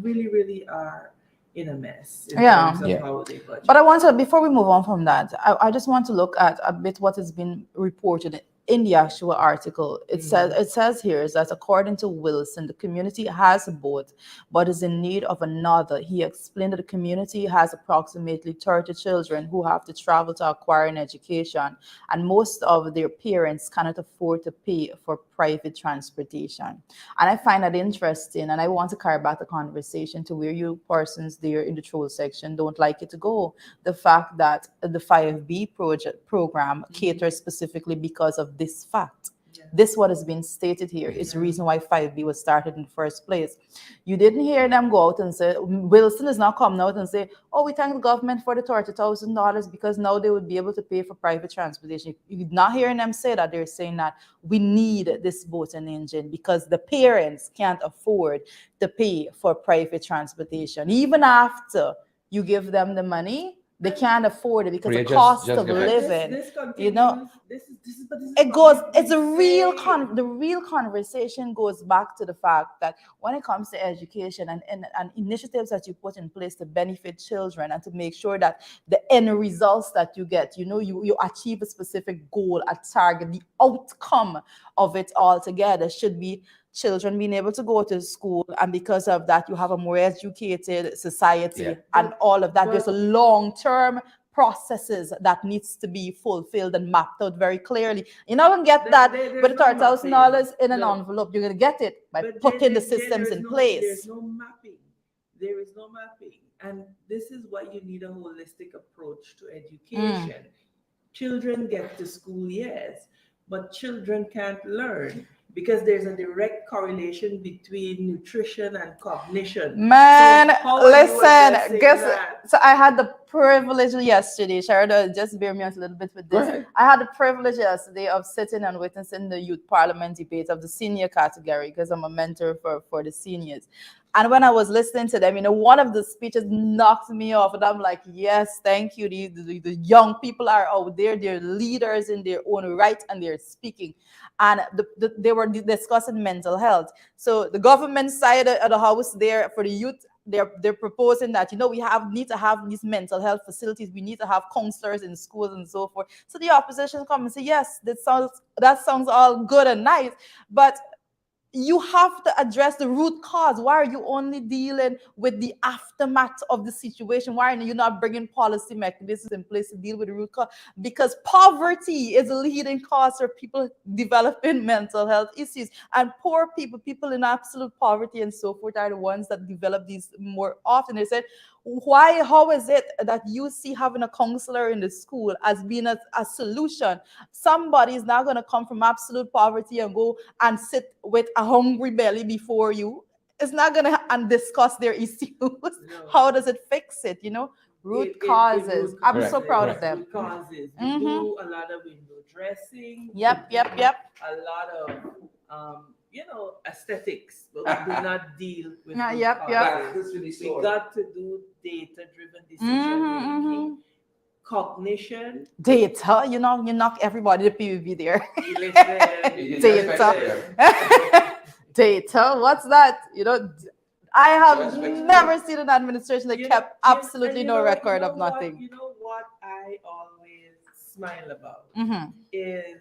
Speaker 1: really are in a mess in
Speaker 3: Yeah.
Speaker 1: terms of
Speaker 2: Yeah.
Speaker 1: how they budget.
Speaker 3: But I want to, before we move on from that, I just want to look at a bit what has been reported in the actual article. It says here is that according to Wilson, the community has a boat, but is in need of another. He explained that the community has approximately 30 children who have to travel to acquire an education, and most of their parents cannot afford to pay for private transportation. And I find that interesting, and I want to carry back the conversation to where you persons there in the troll section don't like it to go. The fact that the 5B program caters specifically because of this fact.
Speaker 1: Yeah.
Speaker 3: This what has been stated here is the reason why 5B was started in the first place. You didn't hear them go out and say, Wilson is not coming out and say, oh, we thank the government for the $30,000 because now they would be able to pay for private transportation. You're not hearing them say that. They're saying that we need this boat and engine because the parents can't afford to pay for private transportation. Even after you give them the money, they can't afford it because
Speaker 2: Priya,
Speaker 3: the cost
Speaker 2: just
Speaker 3: of
Speaker 2: get it.
Speaker 3: living,
Speaker 1: This
Speaker 3: you know,
Speaker 1: continues. This is
Speaker 3: it
Speaker 1: what
Speaker 3: goes,
Speaker 1: we've
Speaker 3: it's a
Speaker 1: been
Speaker 3: real
Speaker 1: saying.
Speaker 3: the real conversation goes back to the fact that when it comes to education and initiatives that you put in place to benefit children and to make sure that the end results that you get, you know, you achieve a specific goal, a target, the outcome of it all together should be children being able to go to school, and because of that you have a more educated society.
Speaker 2: Yeah.
Speaker 3: And all of that, there's a
Speaker 1: But-
Speaker 3: long-term processes that needs to be fulfilled and mapped out very clearly. You're not gonna get that
Speaker 1: There's
Speaker 3: with
Speaker 1: no
Speaker 3: $30,000 in an
Speaker 1: No.
Speaker 3: envelope. You're gonna get it by
Speaker 1: But
Speaker 3: putting the
Speaker 1: there
Speaker 3: systems
Speaker 1: is
Speaker 3: in
Speaker 1: no,
Speaker 3: place.
Speaker 1: There's no mapping. There is no mapping. And this is why you need a holistic approach to education. Children get to school, yes, but children can't learn because there's a direct correlation between nutrition and cognition.
Speaker 3: Man,
Speaker 1: So how are you
Speaker 3: listen,
Speaker 1: addressing
Speaker 3: guess
Speaker 1: that?
Speaker 3: so I had the privilege yesterday, Sharada, just bear me out a little bit with
Speaker 2: Go
Speaker 3: this.
Speaker 2: ahead.
Speaker 3: I had the privilege yesterday of sitting and witnessing the youth parliament debate of the senior category because I'm a mentor for the seniors. And when I was listening to them, you know, one of the speeches knocked me off, and I'm like, yes, thank you. The young people are out there, they're leaders in their own right, and they're speaking. And they were discussing mental health. So the government side of the house there for the youth, they're proposing that, you know, we need to have these mental health facilities, we need to have counselors in schools and so forth. So the opposition come and say, yes, that sounds all good and nice, but you have to address the root cause. Why are you only dealing with the aftermath of the situation? Why are you not bringing policy mechanisms in place to deal with the root cause? Because poverty is a leading cause for people developing mental health issues. And poor people in absolute poverty and so forth, are the ones that develop these more often. They said, how is it that you see having a counselor in the school as being a solution? Somebody is now going to come from absolute poverty and go and sit with a hungry belly before you. It's not going to and discuss their issues.
Speaker 1: No.
Speaker 3: How does it fix it? You know, root causes.
Speaker 1: root
Speaker 3: I'm
Speaker 2: Correct,
Speaker 3: so proud
Speaker 2: correct.
Speaker 3: of them.
Speaker 1: Root causes. We
Speaker 3: Mhm.
Speaker 1: do a lot of window dressing.
Speaker 3: Yep,
Speaker 1: we
Speaker 3: yep,
Speaker 1: do
Speaker 3: yep.
Speaker 1: A lot of aesthetics, but we do not deal with
Speaker 3: Yeah,
Speaker 1: root
Speaker 3: yep, yep.
Speaker 1: causes. We got to do data-driven decision making, cognition.
Speaker 3: Data, you know, you knock everybody to PVB there.
Speaker 1: Listen,
Speaker 2: You just
Speaker 3: Data.
Speaker 2: expect
Speaker 3: Data, what's that? You know, I have
Speaker 2: Just expect-
Speaker 3: never seen an administration that
Speaker 1: You know-
Speaker 3: kept
Speaker 1: you-
Speaker 3: absolutely
Speaker 1: and
Speaker 3: no
Speaker 1: you
Speaker 3: record
Speaker 1: know
Speaker 3: of
Speaker 1: what-
Speaker 3: nothing.
Speaker 1: You know what I always smile about
Speaker 3: Mm-hmm.
Speaker 1: is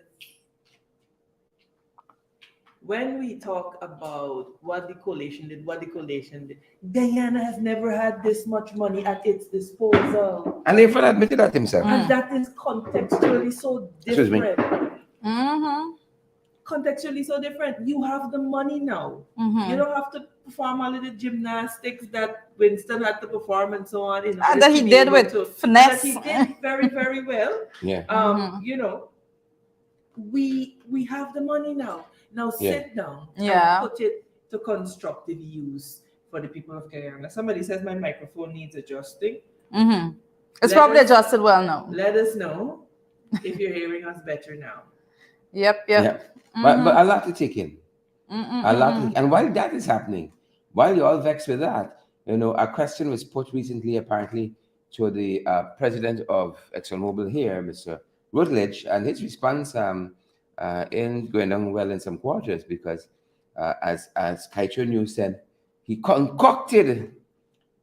Speaker 1: when we talk about what the coalition did, Guyana has never had this much money at its disposal.
Speaker 2: And even admitted that himself.
Speaker 1: And that is contextually so
Speaker 2: Excuse me.
Speaker 1: different.
Speaker 3: Mm-hmm.
Speaker 1: Contextually so different. You have the money now.
Speaker 3: Mm-hmm.
Speaker 1: You don't have to perform all of the gymnastics that Winston had to perform and so on. In order
Speaker 3: That
Speaker 1: to
Speaker 3: he
Speaker 1: be
Speaker 3: did
Speaker 1: able
Speaker 3: with
Speaker 1: to-
Speaker 3: finesse.
Speaker 1: That he did very, very well.
Speaker 2: Yeah.
Speaker 1: You know, we have the money now. Now sit down
Speaker 3: Yeah.
Speaker 1: and put it to constructive use for the people of Guyana. Somebody says my microphone needs adjusting.
Speaker 3: Mm-hmm. It's
Speaker 1: Let
Speaker 3: probably
Speaker 1: us-
Speaker 3: adjusted well now.
Speaker 1: Let us know if you're hearing us better now.
Speaker 3: Yep.
Speaker 2: Yeah. But a lot to take in. A lot to, and while that is happening, while you're all vexed with that, you know, a question was put recently, apparently, to the president of ExxonMobil here, Mr. Rutledge, and his response in going down well in some quarters because, as Kaicho News said, he concocted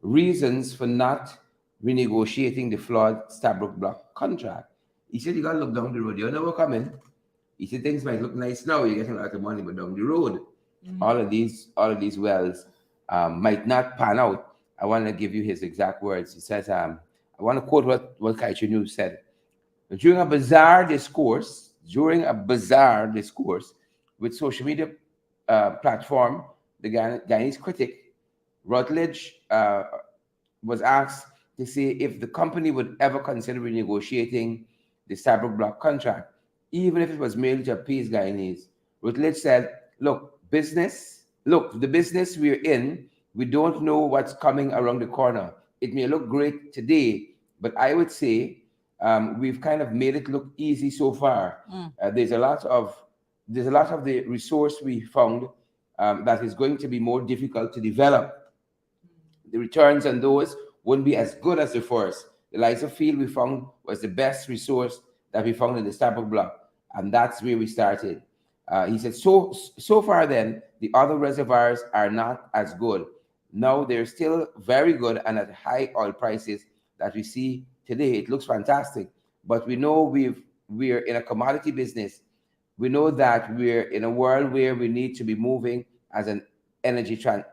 Speaker 2: reasons for not renegotiating the flawed Stabrook Block contract. He said, you got to look down the road. You know what's coming. He said, things might look nice now. You're getting a lot of money, but down the road, all of these wells might not pan out. I want to give you his exact words. He says, I want to quote what Kaichu News said. During a bizarre discourse with social media platform, the Guyanese critic, Rutledge, was asked to see if the company would ever consider renegotiating the Stabrook Block contract, even if it was merely to appease Guyanese. Rutledge said, the business we're in, we don't know what's coming around the corner. It may look great today, but I would say we've kind of made it look easy so far. There's a lot of the resource we found that is going to be more difficult to develop. The returns on those wouldn't be as good as the first. The Liza field we found was the best resource that we found in the Stabrook Block, and that's where we started. He said, so far then, the other reservoirs are not as good. Now they're still very good, and at high oil prices that we see today, it looks fantastic. But we know we're in a commodity business. We know that we're in a world where we need to be moving as an energy transition,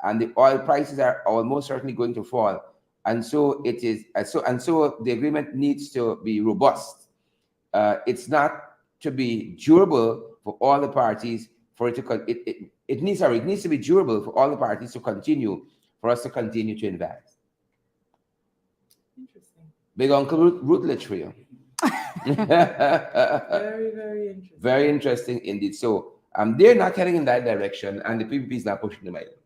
Speaker 2: and the oil prices are almost certainly going to fall. And so it is. So the agreement needs to be robust. It's not to be durable for all the parties. It needs to be durable for all the parties to continue, for us to continue to invest.
Speaker 1: Interesting.
Speaker 2: Big Uncle Rutledge for you.
Speaker 1: Very, very interesting.
Speaker 2: Very interesting indeed. So they're not heading in that direction, and the PPP is not pushing them either.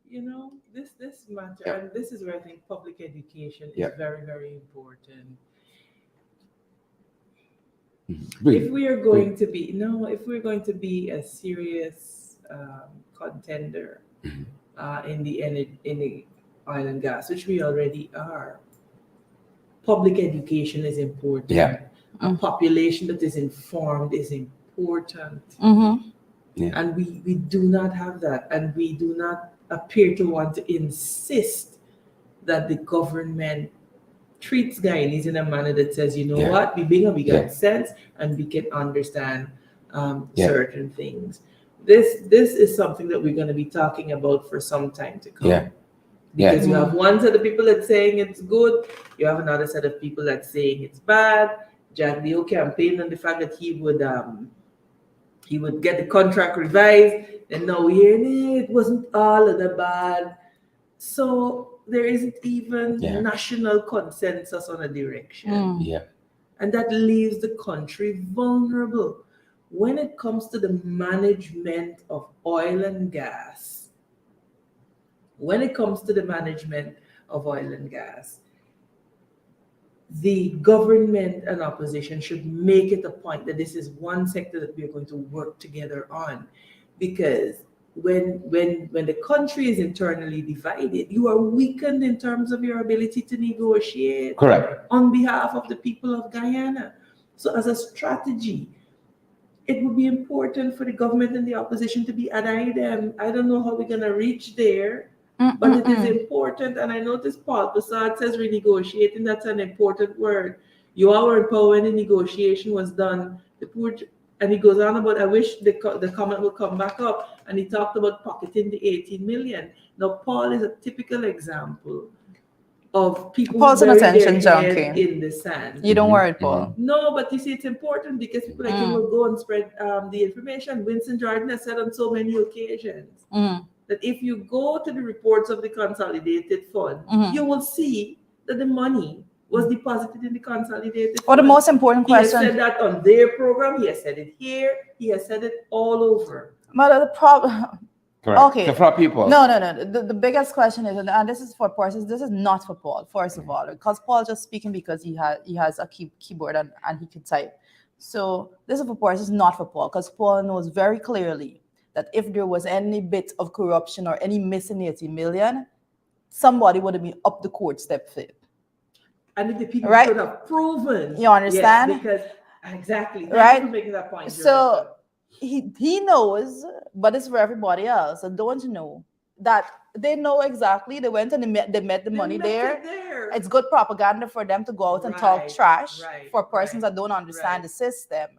Speaker 1: You know, this matter, and this is where I think public education is very, very important. If we are going to be a serious contender in the oil and gas, which we already are, public education is important. A population that is informed is important. And we do not have that, and we do not appear to want to insist that the government treats Guyanese in a manner that says, you know what, we got sense and we can understand certain things. This is something that we're going to be talking about for some time to come. Because you have one set of people that's saying it's good, you have another set of people that's saying it's bad. Jack Leo campaigned on the fact that he would get the contract revised, and now we're hearing it wasn't all of the bad. So there isn't even national consensus on a direction. And that leaves the country vulnerable. When it comes to the management of oil and gas, the government and opposition should make it a point that this is one sector that we are going to work together on. Because when the country is internally divided, you are weakened in terms of your ability to negotiate on behalf of the people of Guyana. So as a strategy, it would be important for the government and the opposition to be an item. I don't know how we're going to reach there, but it is important. And I noticed Paul Passad says renegotiating, that's an important word. You all were in power when the negotiation was done. And he goes on about, I wish the comment would come back up. And he talked about pocketing the 18 million. Now, Paul is a typical example of people
Speaker 3: Paul's
Speaker 1: who
Speaker 3: an
Speaker 1: bury
Speaker 3: attention
Speaker 1: their head
Speaker 3: junkie.
Speaker 1: in the sand.
Speaker 3: You don't worry, Paul.
Speaker 1: No, but you see, it's important because people like him will go and spread the information. Winston Jordan has said on so many occasions that if you go to the reports of the consolidated fund, you will see that the money was deposited in the consolidated fund.
Speaker 3: Or the most important question.
Speaker 1: He has said that on their program. He has said it here. He has said it all over.
Speaker 3: But the problem. Okay.
Speaker 2: So for people.
Speaker 3: No. The biggest question is, and this is for persons. This is not for Paul. First of all, because Paul just speaking because he has a keyboard and he can type. So this is for persons, not for Paul, because Paul knows very clearly that if there was any bit of corruption or any missing 80 million, somebody would have been up the court step for it.
Speaker 1: And if the people could have proven.
Speaker 3: You understand?
Speaker 1: Yes, because exactly.
Speaker 3: Right?
Speaker 1: Making that point.
Speaker 3: So he knows, but it's for everybody else. So don't know that they know exactly. They went and they met the money there. It's good propaganda for them to go out and talk trash for persons that don't understand the system.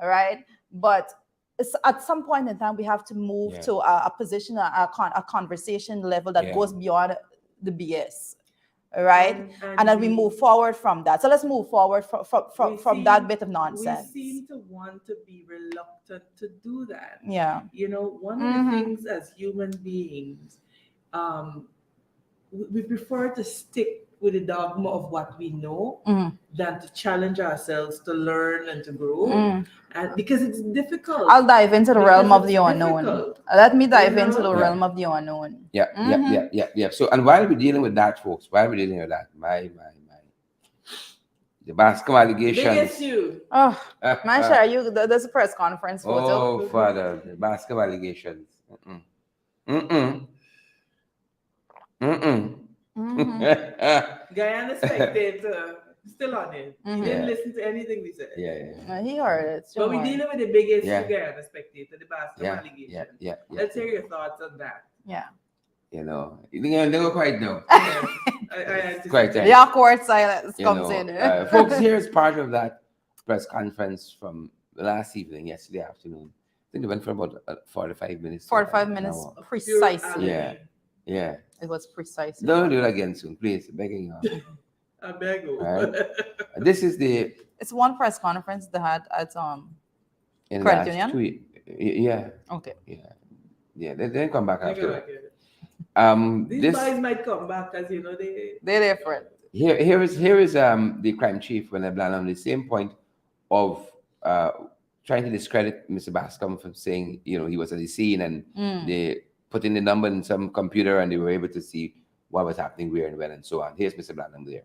Speaker 3: All right. But it's, at some point in time, we have to move to a position, a conversation level that goes beyond the BS. All right. And then we move forward from that. So let's move forward from that bit of nonsense.
Speaker 1: We seem to want to be reluctant to do that.
Speaker 3: Yeah.
Speaker 1: You know, one of the things as human beings, we prefer to stick with the dogma of what we know than to challenge ourselves to learn and to grow. And because it's difficult.
Speaker 3: I'll dive into the realm of the unknown.
Speaker 1: difficult.
Speaker 3: Let me dive into the realm of the unknown.
Speaker 2: Yeah. So, and while we're dealing with that, folks, the basketball allegations.
Speaker 1: Biggest you.
Speaker 3: Oh, man, sure, you. There's a press conference photo.
Speaker 2: Oh, Father, the basketball allegations.
Speaker 1: Guyana Spectator, still on it. He didn't listen to anything we said.
Speaker 3: He heard it.
Speaker 1: But we're dealing with the biggest Guyana Spectator, the basketball allegation. Let's hear your thoughts on that.
Speaker 3: Yeah.
Speaker 2: You know, you think they go quite now.
Speaker 1: I
Speaker 2: Quite
Speaker 3: the awkward silence comes in.
Speaker 2: Folks, here's part of that press conference from last evening, yesterday afternoon. I think it went for about 45 minutes.
Speaker 3: 45 minutes precisely.
Speaker 2: Yeah.
Speaker 3: It was precisely.
Speaker 2: Don't do it again soon, please. Begging you.
Speaker 1: I beg you.
Speaker 2: Right. This is the.
Speaker 3: It's one press conference they had at
Speaker 2: in
Speaker 3: Credit
Speaker 2: last
Speaker 3: Union.
Speaker 2: Yeah.
Speaker 3: Okay.
Speaker 2: Yeah. They didn't come back after.
Speaker 1: These guys might come back as you know
Speaker 3: they're different.
Speaker 2: Here is the crime chief when they land on the same point of trying to discredit Mr. Bascom from saying he was at the scene and they put in the number in some computer and they were able to see what was happening where and when and so on. Here's Mr. Blanham there.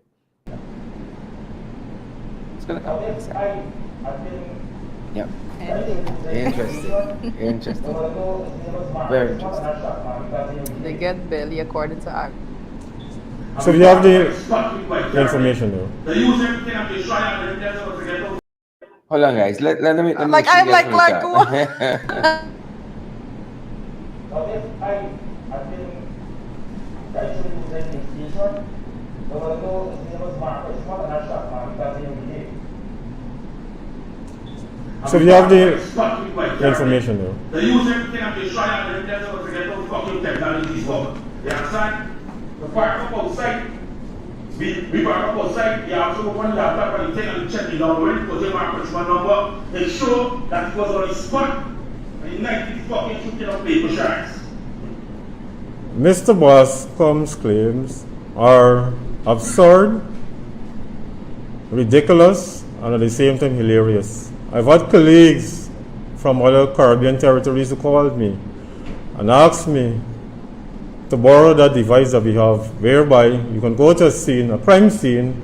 Speaker 2: It's gonna come. Yeah. Interesting. Very interesting.
Speaker 3: They get barely according to act.
Speaker 4: So do you have the information though?
Speaker 2: Hold on, guys. Let me
Speaker 3: like I'm like Clark.
Speaker 4: So do you have the information though?
Speaker 5: They use everything and they try and they to get those fucking technologies over. You understand? The park up outside. We park up outside, you have to open the laptop and you take and check it down when it was a mark one number. They show that it was on the spot and the night it fucking shooting up paper shards.
Speaker 4: Mr. Bascom's claims are absurd, ridiculous, and at the same time hilarious. I've had colleagues from other Caribbean territories who called me and asked me to borrow that device that we have, whereby you can go to a scene, a crime scene,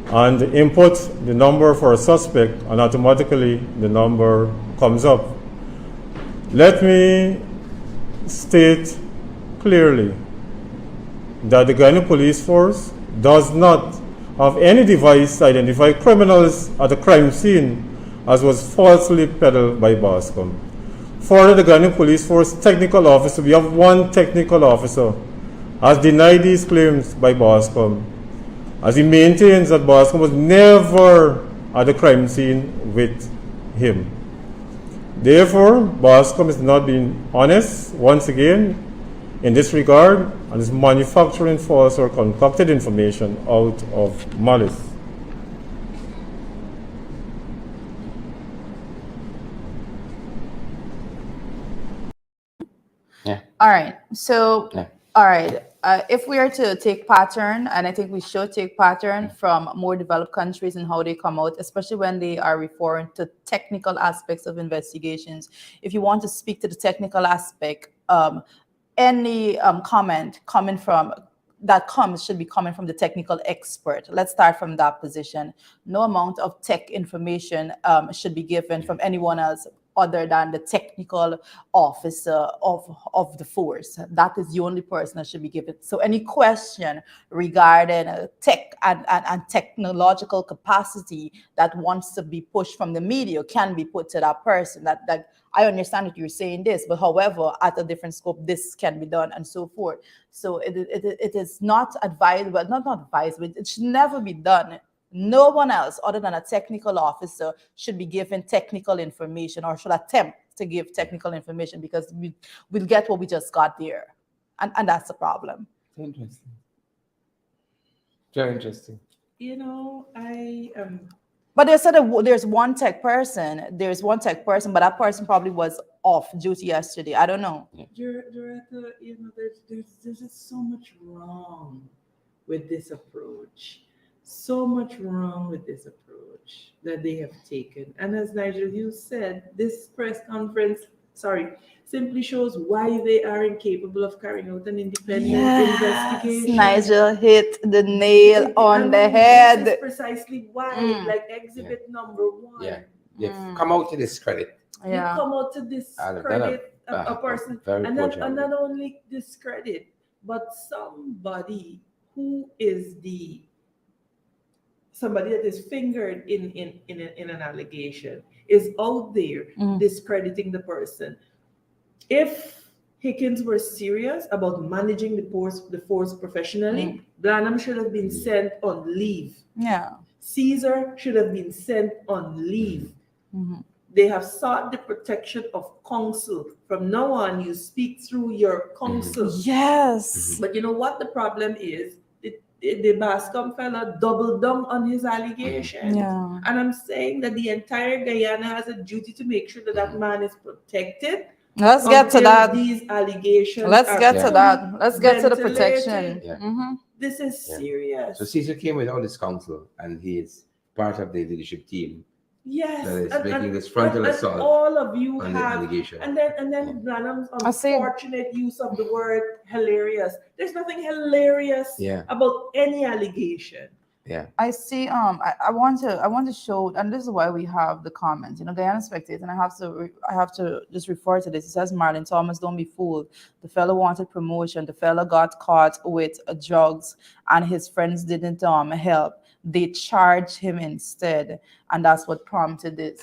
Speaker 4: and input the number for a suspect, and automatically the number comes up. Let me state clearly that the Guyana Police Force does not have any device to identify criminals at a crime scene, as was falsely peddled by Bascom. For the Guyana Police Force technical officer, we have one technical officer, has denied these claims by Bascom, as he maintains that Bascom was never at the crime scene with him. Therefore, Bascom is not being honest once again in this regard and is manufacturing false or concocted information out of malice.
Speaker 3: All right. So, all right. If we are to take pattern, and I think we should take pattern from more developed countries and how they come out, especially when they are referring to technical aspects of investigations. If you want to speak to the technical aspect, any comment coming from should be coming from the technical expert. Let's start from that position. No amount of tech information should be given from anyone else other than the technical officer of the force. That is the only person that should be given. So any question regarding tech and technological capacity that wants to be pushed from the media can be put to that person. That I understand that you're saying this, but however, at a different scope, this can be done and so forth. So it is not advisable, not advisable, it should never be done. No one else other than a technical officer should be given technical information or should attempt to give technical information, because we'll get what we just got there. And that's the problem.
Speaker 2: Interesting. Very interesting.
Speaker 1: I am.
Speaker 3: But they said that there's one tech person, but that person probably was off duty yesterday. I don't know.
Speaker 1: Doretta, there's just so much wrong with this approach. So much wrong with this approach that they have taken. And as Nigel Hughes said, this press conference, simply shows why they are incapable of carrying out an independent investigation.
Speaker 3: Nigel hit the nail on the head.
Speaker 1: This is precisely why, like exhibit number 1.
Speaker 2: Yeah, they've come out to discredit.
Speaker 1: You come out to discredit a person, and not only discredit, but somebody who is somebody that is fingered in an allegation is out there discrediting the person. If Hickens were serious about managing the force professionally, Blanham should have been sent on leave.
Speaker 3: Yeah.
Speaker 1: Caesar should have been sent on leave. They have sought the protection of counsel. From now on, you speak through your counsel.
Speaker 3: Yes.
Speaker 1: But you know what the problem is? The Bascom fella doubled down on his allegations.
Speaker 3: Yeah.
Speaker 1: And I'm saying that the entire Guyana has a duty to make sure that that man is protected.
Speaker 3: Let's get to that.
Speaker 1: These allegations.
Speaker 3: Let's get to that. Let's get to the
Speaker 1: ventilated.
Speaker 3: protection.
Speaker 2: Yeah.
Speaker 1: This is serious.
Speaker 2: So Caesar came without his counsel, and he is part of the leadership team.
Speaker 1: Yes,
Speaker 2: that is making this frontal assault
Speaker 1: all of you
Speaker 2: on the
Speaker 1: have,
Speaker 2: allegation.
Speaker 1: and then Branham's unfortunate use of the word hilarious. There's nothing hilarious about any allegation.
Speaker 2: Yeah,
Speaker 3: I see. I want to show, and this is why we have the comments. Guyana Spectator, and I have to just refer to this. It says, Marlon Thomas, don't be fooled. The fellow wanted promotion. The fellow got caught with drugs, and his friends didn't help. They charged him instead, and that's what prompted this.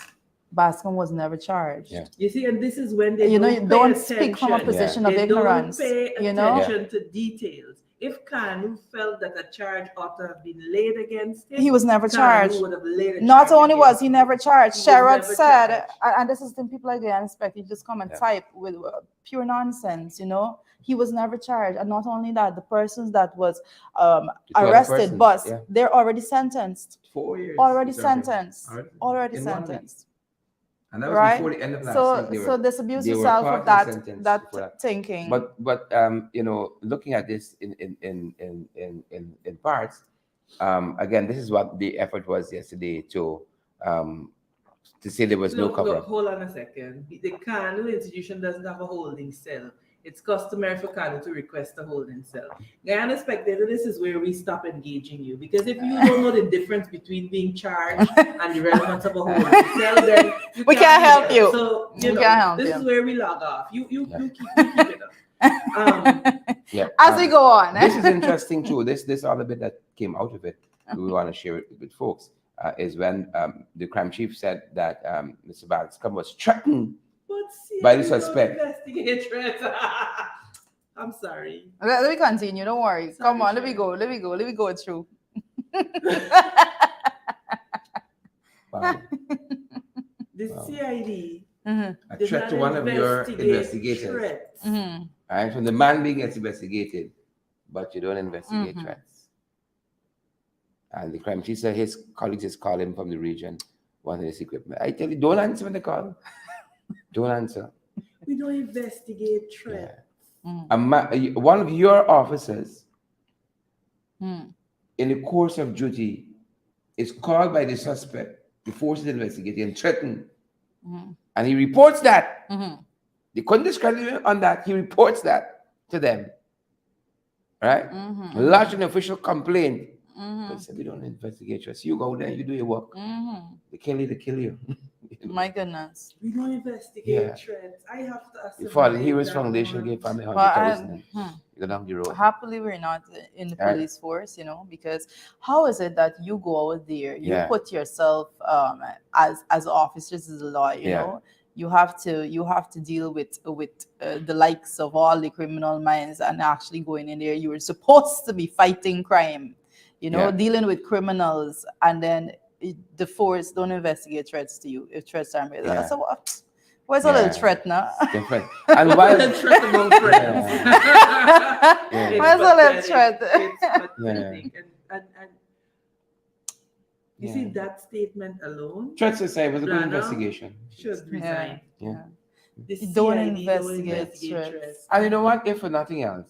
Speaker 3: Bascom was never charged.
Speaker 2: Yeah.
Speaker 1: You see, and this is when they
Speaker 3: don't speak from a position of ignorance.
Speaker 1: They don't pay attention to details. If Kanu felt that a charge ought to have been laid against him,
Speaker 3: he was never charged.
Speaker 1: Would have laid a
Speaker 3: Not
Speaker 1: charge
Speaker 3: only was he never charged, Sherrod said,
Speaker 1: charged.
Speaker 3: and this is the people like the inspector, you just come and type with pure nonsense, He was never charged. And not only that, the persons that was arrested, but they're already sentenced.
Speaker 2: 4 years.
Speaker 3: Already sentenced. Already sentenced.
Speaker 2: And that was before the end of last week.
Speaker 3: So disabuse yourself of that thinking.
Speaker 2: But looking at this in parts, again, this is what the effort was yesterday to say there was no cover.
Speaker 1: Hold on a second. The Kanu institution doesn't have a holding cell. It's customary for Kanu to request a holding cell. Guyana Spectator, this is where we stop engaging you, because if you don't know the difference between being charged and the relevance of a holding cell, then
Speaker 3: we can't help you.
Speaker 1: So this is where we log off. You keep it up.
Speaker 3: As we go on.
Speaker 2: This is interesting too. This other bit that came out of it, we want to share it with folks, is when the crime chief said that Mr. Bascom was threatened by the suspect.
Speaker 1: I'm sorry.
Speaker 3: Let me continue. Don't worry. Come on. Let me go through.
Speaker 2: Wow.
Speaker 1: The CID.
Speaker 2: A threat to one of your investigators. Right? From the man being investigated, but you don't investigate threats. And the crime chief said his colleagues just call him from the region, wanting his equipment. I tell you, don't answer when they call. Don't answer.
Speaker 1: We don't investigate threats.
Speaker 2: One of your officers in the course of duty is called by the suspect, the forces investigating, and threatened. And he reports that. They couldn't discredit him on that. He reports that to them. Right? Lodge an official complaint. But said, we don't investigate threats. You go there, you do your work. They kill you, they kill you.
Speaker 3: My goodness.
Speaker 1: We don't investigate
Speaker 2: Yeah.
Speaker 1: threats. I have to
Speaker 2: The
Speaker 1: assimilate
Speaker 2: Fallen Heroes
Speaker 1: that
Speaker 2: Foundation
Speaker 1: one.
Speaker 2: gave family
Speaker 3: Well,
Speaker 2: 100,000. You go down the road.
Speaker 3: happily we're not in the
Speaker 2: Right.
Speaker 3: police force, because how is it that you go out there, you
Speaker 2: Yeah.
Speaker 3: put yourself as officers, as a law,
Speaker 2: Yeah.
Speaker 3: you have to deal with the likes of all the criminal minds, and actually going in there, you were supposed to be fighting crime,
Speaker 2: Yeah.
Speaker 3: dealing with criminals, and then the force don't investigate threats to you if threats are made.
Speaker 2: Yeah.
Speaker 3: So where's a little threat now?
Speaker 2: Different. And while
Speaker 1: Threat among friends.
Speaker 2: Yeah.
Speaker 1: It's
Speaker 3: Where's a little
Speaker 1: pathetic.
Speaker 3: threat?
Speaker 1: It's pathetic.
Speaker 2: Yeah.
Speaker 1: And you see that statement alone
Speaker 2: Threats aside, was a good
Speaker 1: Lana
Speaker 2: investigation.
Speaker 1: should resign.
Speaker 2: Yeah.
Speaker 1: The
Speaker 3: Don't
Speaker 1: CID
Speaker 3: investigate threats.
Speaker 1: threats.
Speaker 2: And you know what? If for nothing else,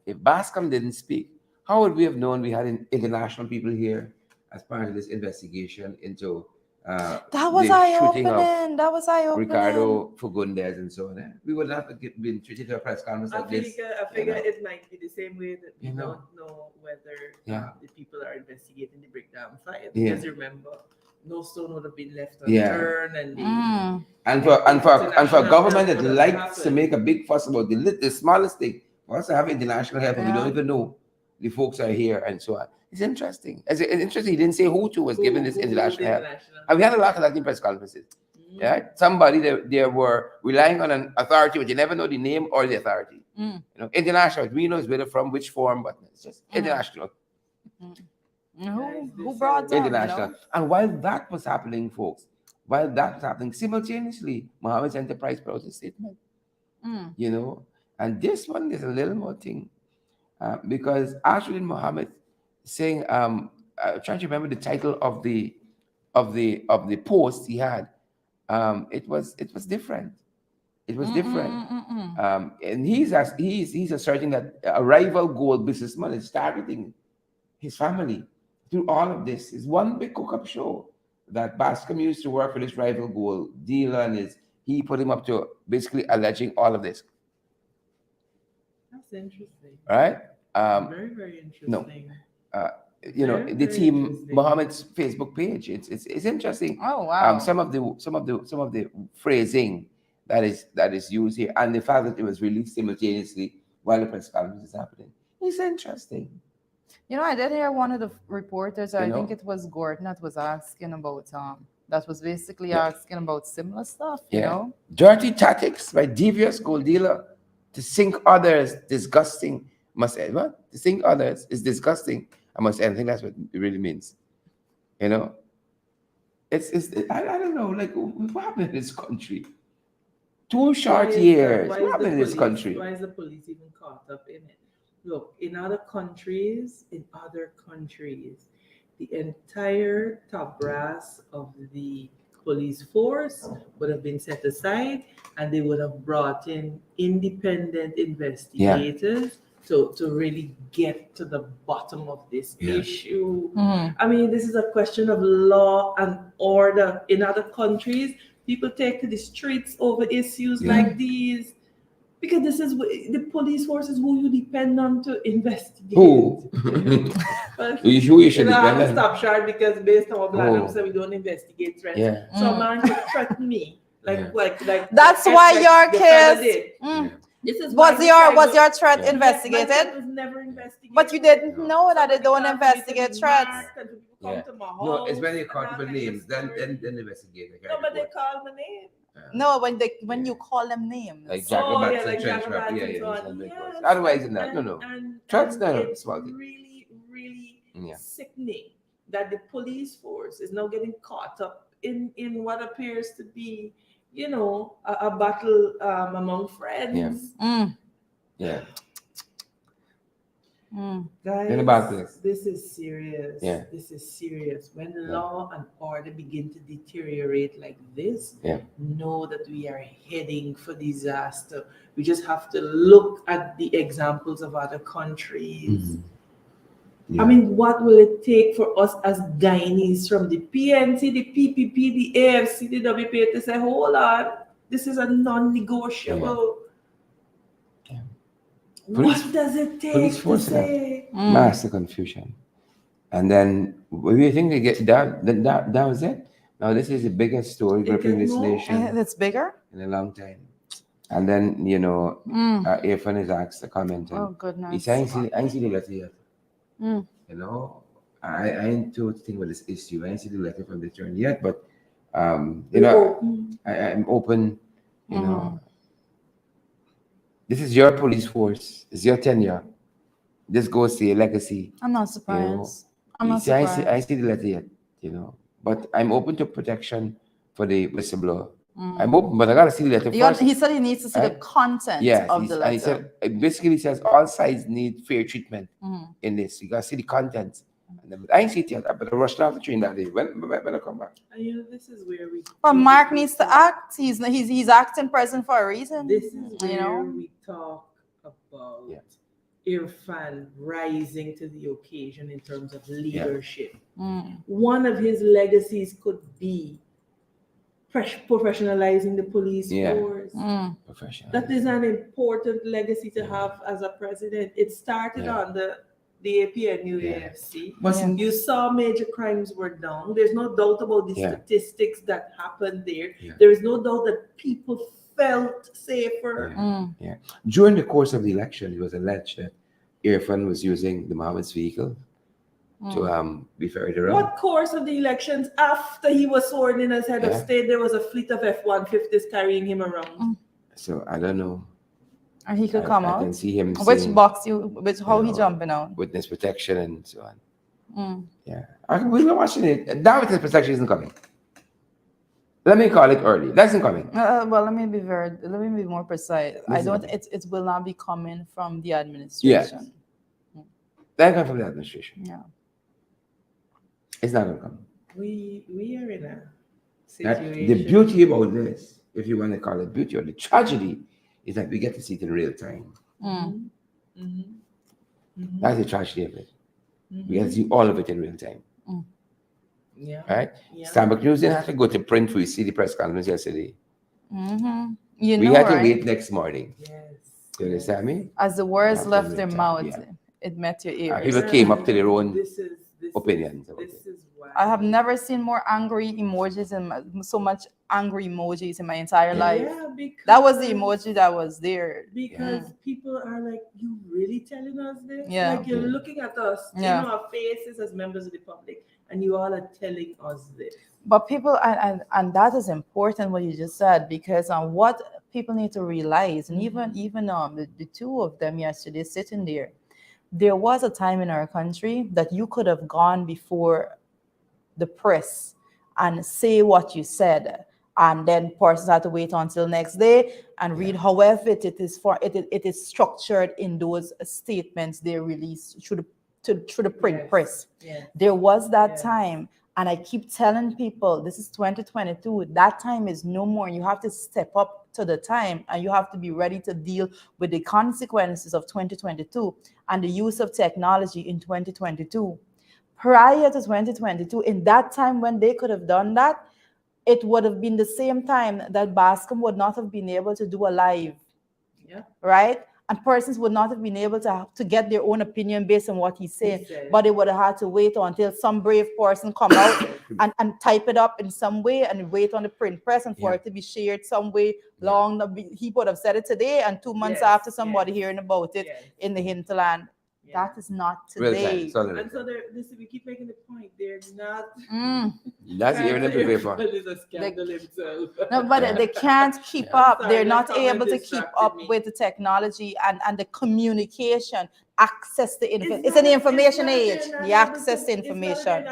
Speaker 2: if Bascom didn't speak, how would we have known we had international people here as part of this investigation into
Speaker 3: That was
Speaker 2: the shooting of
Speaker 3: eye-opening. That was eye-opening.
Speaker 2: Ricardo Fagundes and so on? We would not have been treated to a press conference like this.
Speaker 1: I figure it might be the same way that we
Speaker 2: You know.
Speaker 1: don't know whether
Speaker 2: Yeah.
Speaker 1: the people are investigating the breakdown fire.
Speaker 2: Yeah.
Speaker 1: Because remember, no stone would have been left
Speaker 2: Yeah.
Speaker 1: unturned, and the
Speaker 2: And for
Speaker 1: International
Speaker 2: government
Speaker 1: help
Speaker 2: that
Speaker 1: would have
Speaker 2: likes to
Speaker 1: happened.
Speaker 2: make a big fuss about the smallest thing, for us to have international help and we don't
Speaker 3: Yeah.
Speaker 2: even know the folks are here and so on. It's interesting. It's interesting. He didn't say who was given this
Speaker 1: who
Speaker 2: international help.
Speaker 1: international
Speaker 2: And we had a lot of that in press conferences. Yeah, somebody they were relying on an authority, but you never know the name or the authority. International. We know where they're from, which form, but it's just international.
Speaker 3: Who brought that?
Speaker 2: International. And while that was happening, folks, simultaneously, Mohammed's Enterprise put out a statement. And this one is a little more thing, because actually Mohammed saying, I'm trying to remember the title of the post he had. It was different. It was different. And he's asserting that a rival gold businessman is targeting his family through all of this. It's one big cook-up show that Bascom used to work for this rival gold dealer, and he put him up to basically alleging all of this.
Speaker 1: That's interesting.
Speaker 2: Right?
Speaker 1: Very, very interesting.
Speaker 2: No.
Speaker 1: Very,
Speaker 2: the
Speaker 1: very
Speaker 2: team
Speaker 1: interesting.
Speaker 2: Mohammed's Facebook page. It's interesting.
Speaker 3: Oh wow.
Speaker 2: Some of the phrasing that is used here, and the fact that it was released simultaneously while the press conference is happening. It's interesting.
Speaker 3: I did hear one of the reporters, I
Speaker 2: You know?
Speaker 3: think it was Gordon, that was asking about that was basically
Speaker 2: Yeah.
Speaker 3: asking about similar stuff, you know?
Speaker 2: Dirty tactics by devious gold dealer to sink others, disgusting. Must end. What? To sink others is disgusting. I must end. I think that's what it really means. It's I don't know, like what happened in this country? 2 short years. What happened in this country?
Speaker 1: Why is the police even caught up in it? Look, in other countries, the entire top brass of the police force would have been set aside, and they would have brought in independent investigators to really get to the bottom of this issue. I mean, this is a question of law and order. In other countries, people take to the streets over issues like these, because this is the police force is who you depend on to investigate.
Speaker 2: Who?
Speaker 1: Well,
Speaker 2: Who you should
Speaker 1: I have to
Speaker 2: depend on?
Speaker 1: stop short because based on what Black said, we don't investigate threats.
Speaker 2: Yeah.
Speaker 1: So a man could threaten me, like
Speaker 3: That's why your
Speaker 1: the fella
Speaker 3: case
Speaker 1: did. This is
Speaker 3: was
Speaker 1: why
Speaker 3: your threat
Speaker 1: my
Speaker 3: investigated?
Speaker 1: threat was never investigated.
Speaker 3: But you didn't know that they don't investigate threats.
Speaker 2: No, it's when they call people names, then investigate.
Speaker 1: No, but they call my name.
Speaker 3: No, when you call them names.
Speaker 2: Like Jacobats and Trench Rap. Otherwise, no. Threats, no, small thing.
Speaker 1: Really, really sickening that the police force is now getting caught up in what appears to be, a battle among friends.
Speaker 2: Yeah.
Speaker 1: Guys, this is serious.
Speaker 2: Yeah.
Speaker 1: This is serious. When law and order begin to deteriorate like this, know that we are heading for disaster. We just have to look at the examples of other countries. I mean, what will it take for us as Guyanese from the PNC, the PPP, the AFC, the WPA to say, hold on, this is a non-negotiable. What does it take
Speaker 2: police
Speaker 1: to
Speaker 2: force
Speaker 1: say?
Speaker 2: Master confusion. And then when you think they get that was it. Now, this is the biggest story gripping this
Speaker 1: more.
Speaker 2: nation
Speaker 3: It's bigger.
Speaker 2: in a long time. And then, Irfan is asked to comment. And
Speaker 3: Oh goodness.
Speaker 2: he said, I ain't seen the letter yet.
Speaker 3: Mm.
Speaker 2: You know, I ain't too think about this issue. I ain't seen the letter from the attorney yet, but, I'm open, This is your police force. It's your tenure. This goes to your legacy.
Speaker 3: I'm not surprised. I'm not
Speaker 2: I
Speaker 3: surprised.
Speaker 2: see the letter yet, but I'm open to protection for the whistleblower. I'm open, but I gotta see the letter first.
Speaker 3: He said he needs to see the content of the letter.
Speaker 2: And he said, basically, he says all sides need fair treatment in this. You gotta see the content. And I ain't see it yet. I better rush down the train that day. When I come back?
Speaker 1: And this is where we.
Speaker 3: Well, Mark needs to act. He's acting present for a reason.
Speaker 1: This is where we talk about Irfan rising to the occasion in terms of leadership. One of his legacies could be professionalizing the police force. That is an important legacy to have as a president. It started on the APNU AFC. You saw major crimes were down. There's no doubt about the statistics that happened there. There is no doubt that people felt safer.
Speaker 2: During the course of the election, it was alleged that Irfan was using the Mohammed's vehicle to be ferried around.
Speaker 1: What course of the elections after he was sworn in as head of state, there was a fleet of F-150s carrying him around?
Speaker 2: So I don't know.
Speaker 3: And he could come out.
Speaker 2: I can see him.
Speaker 3: Which box how he jumping out?
Speaker 2: Witness protection and so on. We were watching it. That witness protection isn't coming. Let me call it early. That's not coming.
Speaker 3: Well, let me be more precise. It will not be coming from the administration.
Speaker 2: Yes. That comes from the administration.
Speaker 3: Yeah.
Speaker 2: It's not gonna come.
Speaker 1: We are in a situation.
Speaker 2: The beauty about this, if you want to call it beauty, or the tragedy, is that we get to see it in real time. That's the tragedy of it. We get to see all of it in real time. Right? Starbucks News didn't have to go to print for you see the press conference yesterday. We had to wait next morning. Yes. You understand me?
Speaker 3: As the words left their mouths, it met your ears.
Speaker 2: People came up to their own opinions.
Speaker 1: This is why
Speaker 3: I have never seen more angry emojis and so much angry emojis in my entire life.
Speaker 1: Because
Speaker 3: that was the emoji that was there.
Speaker 1: Because people are like, you really telling us this?
Speaker 3: Yeah.
Speaker 1: Like you're looking at us in our faces as members of the public, and you all are telling us this.
Speaker 3: But people, and that is important what you just said, because what people need to realize, and even the two of them yesterday sitting there was a time in our country that you could have gone before the press and say what you said, and then persons had to wait until next day and read. However, it is structured in those statements they released through the print press. There was that time, and I keep telling people this is 2022. That time is no more. You have to step up to the time, and you have to be ready to deal with the consequences of 2022 and the use of technology in 2022. Prior to 2022, in that time when they could have done that, it would have been the same time that Bascom would not have been able to do a live, right? And persons would not have been able to get their own opinion based on what he said, but they would have had to wait until some brave person come out and type it up in some way and wait on the print press and for it to be shared some way long. He would have said it today, and 2 months after somebody hearing about it in the hinterland. That is not today.
Speaker 1: And so we keep making the point. They're not.
Speaker 2: That's even to pay for.
Speaker 1: It's a scandal himself.
Speaker 3: No, but they can't keep up. They're not able to keep up with the technology and the communication, access to information. It's an information age. The access to information.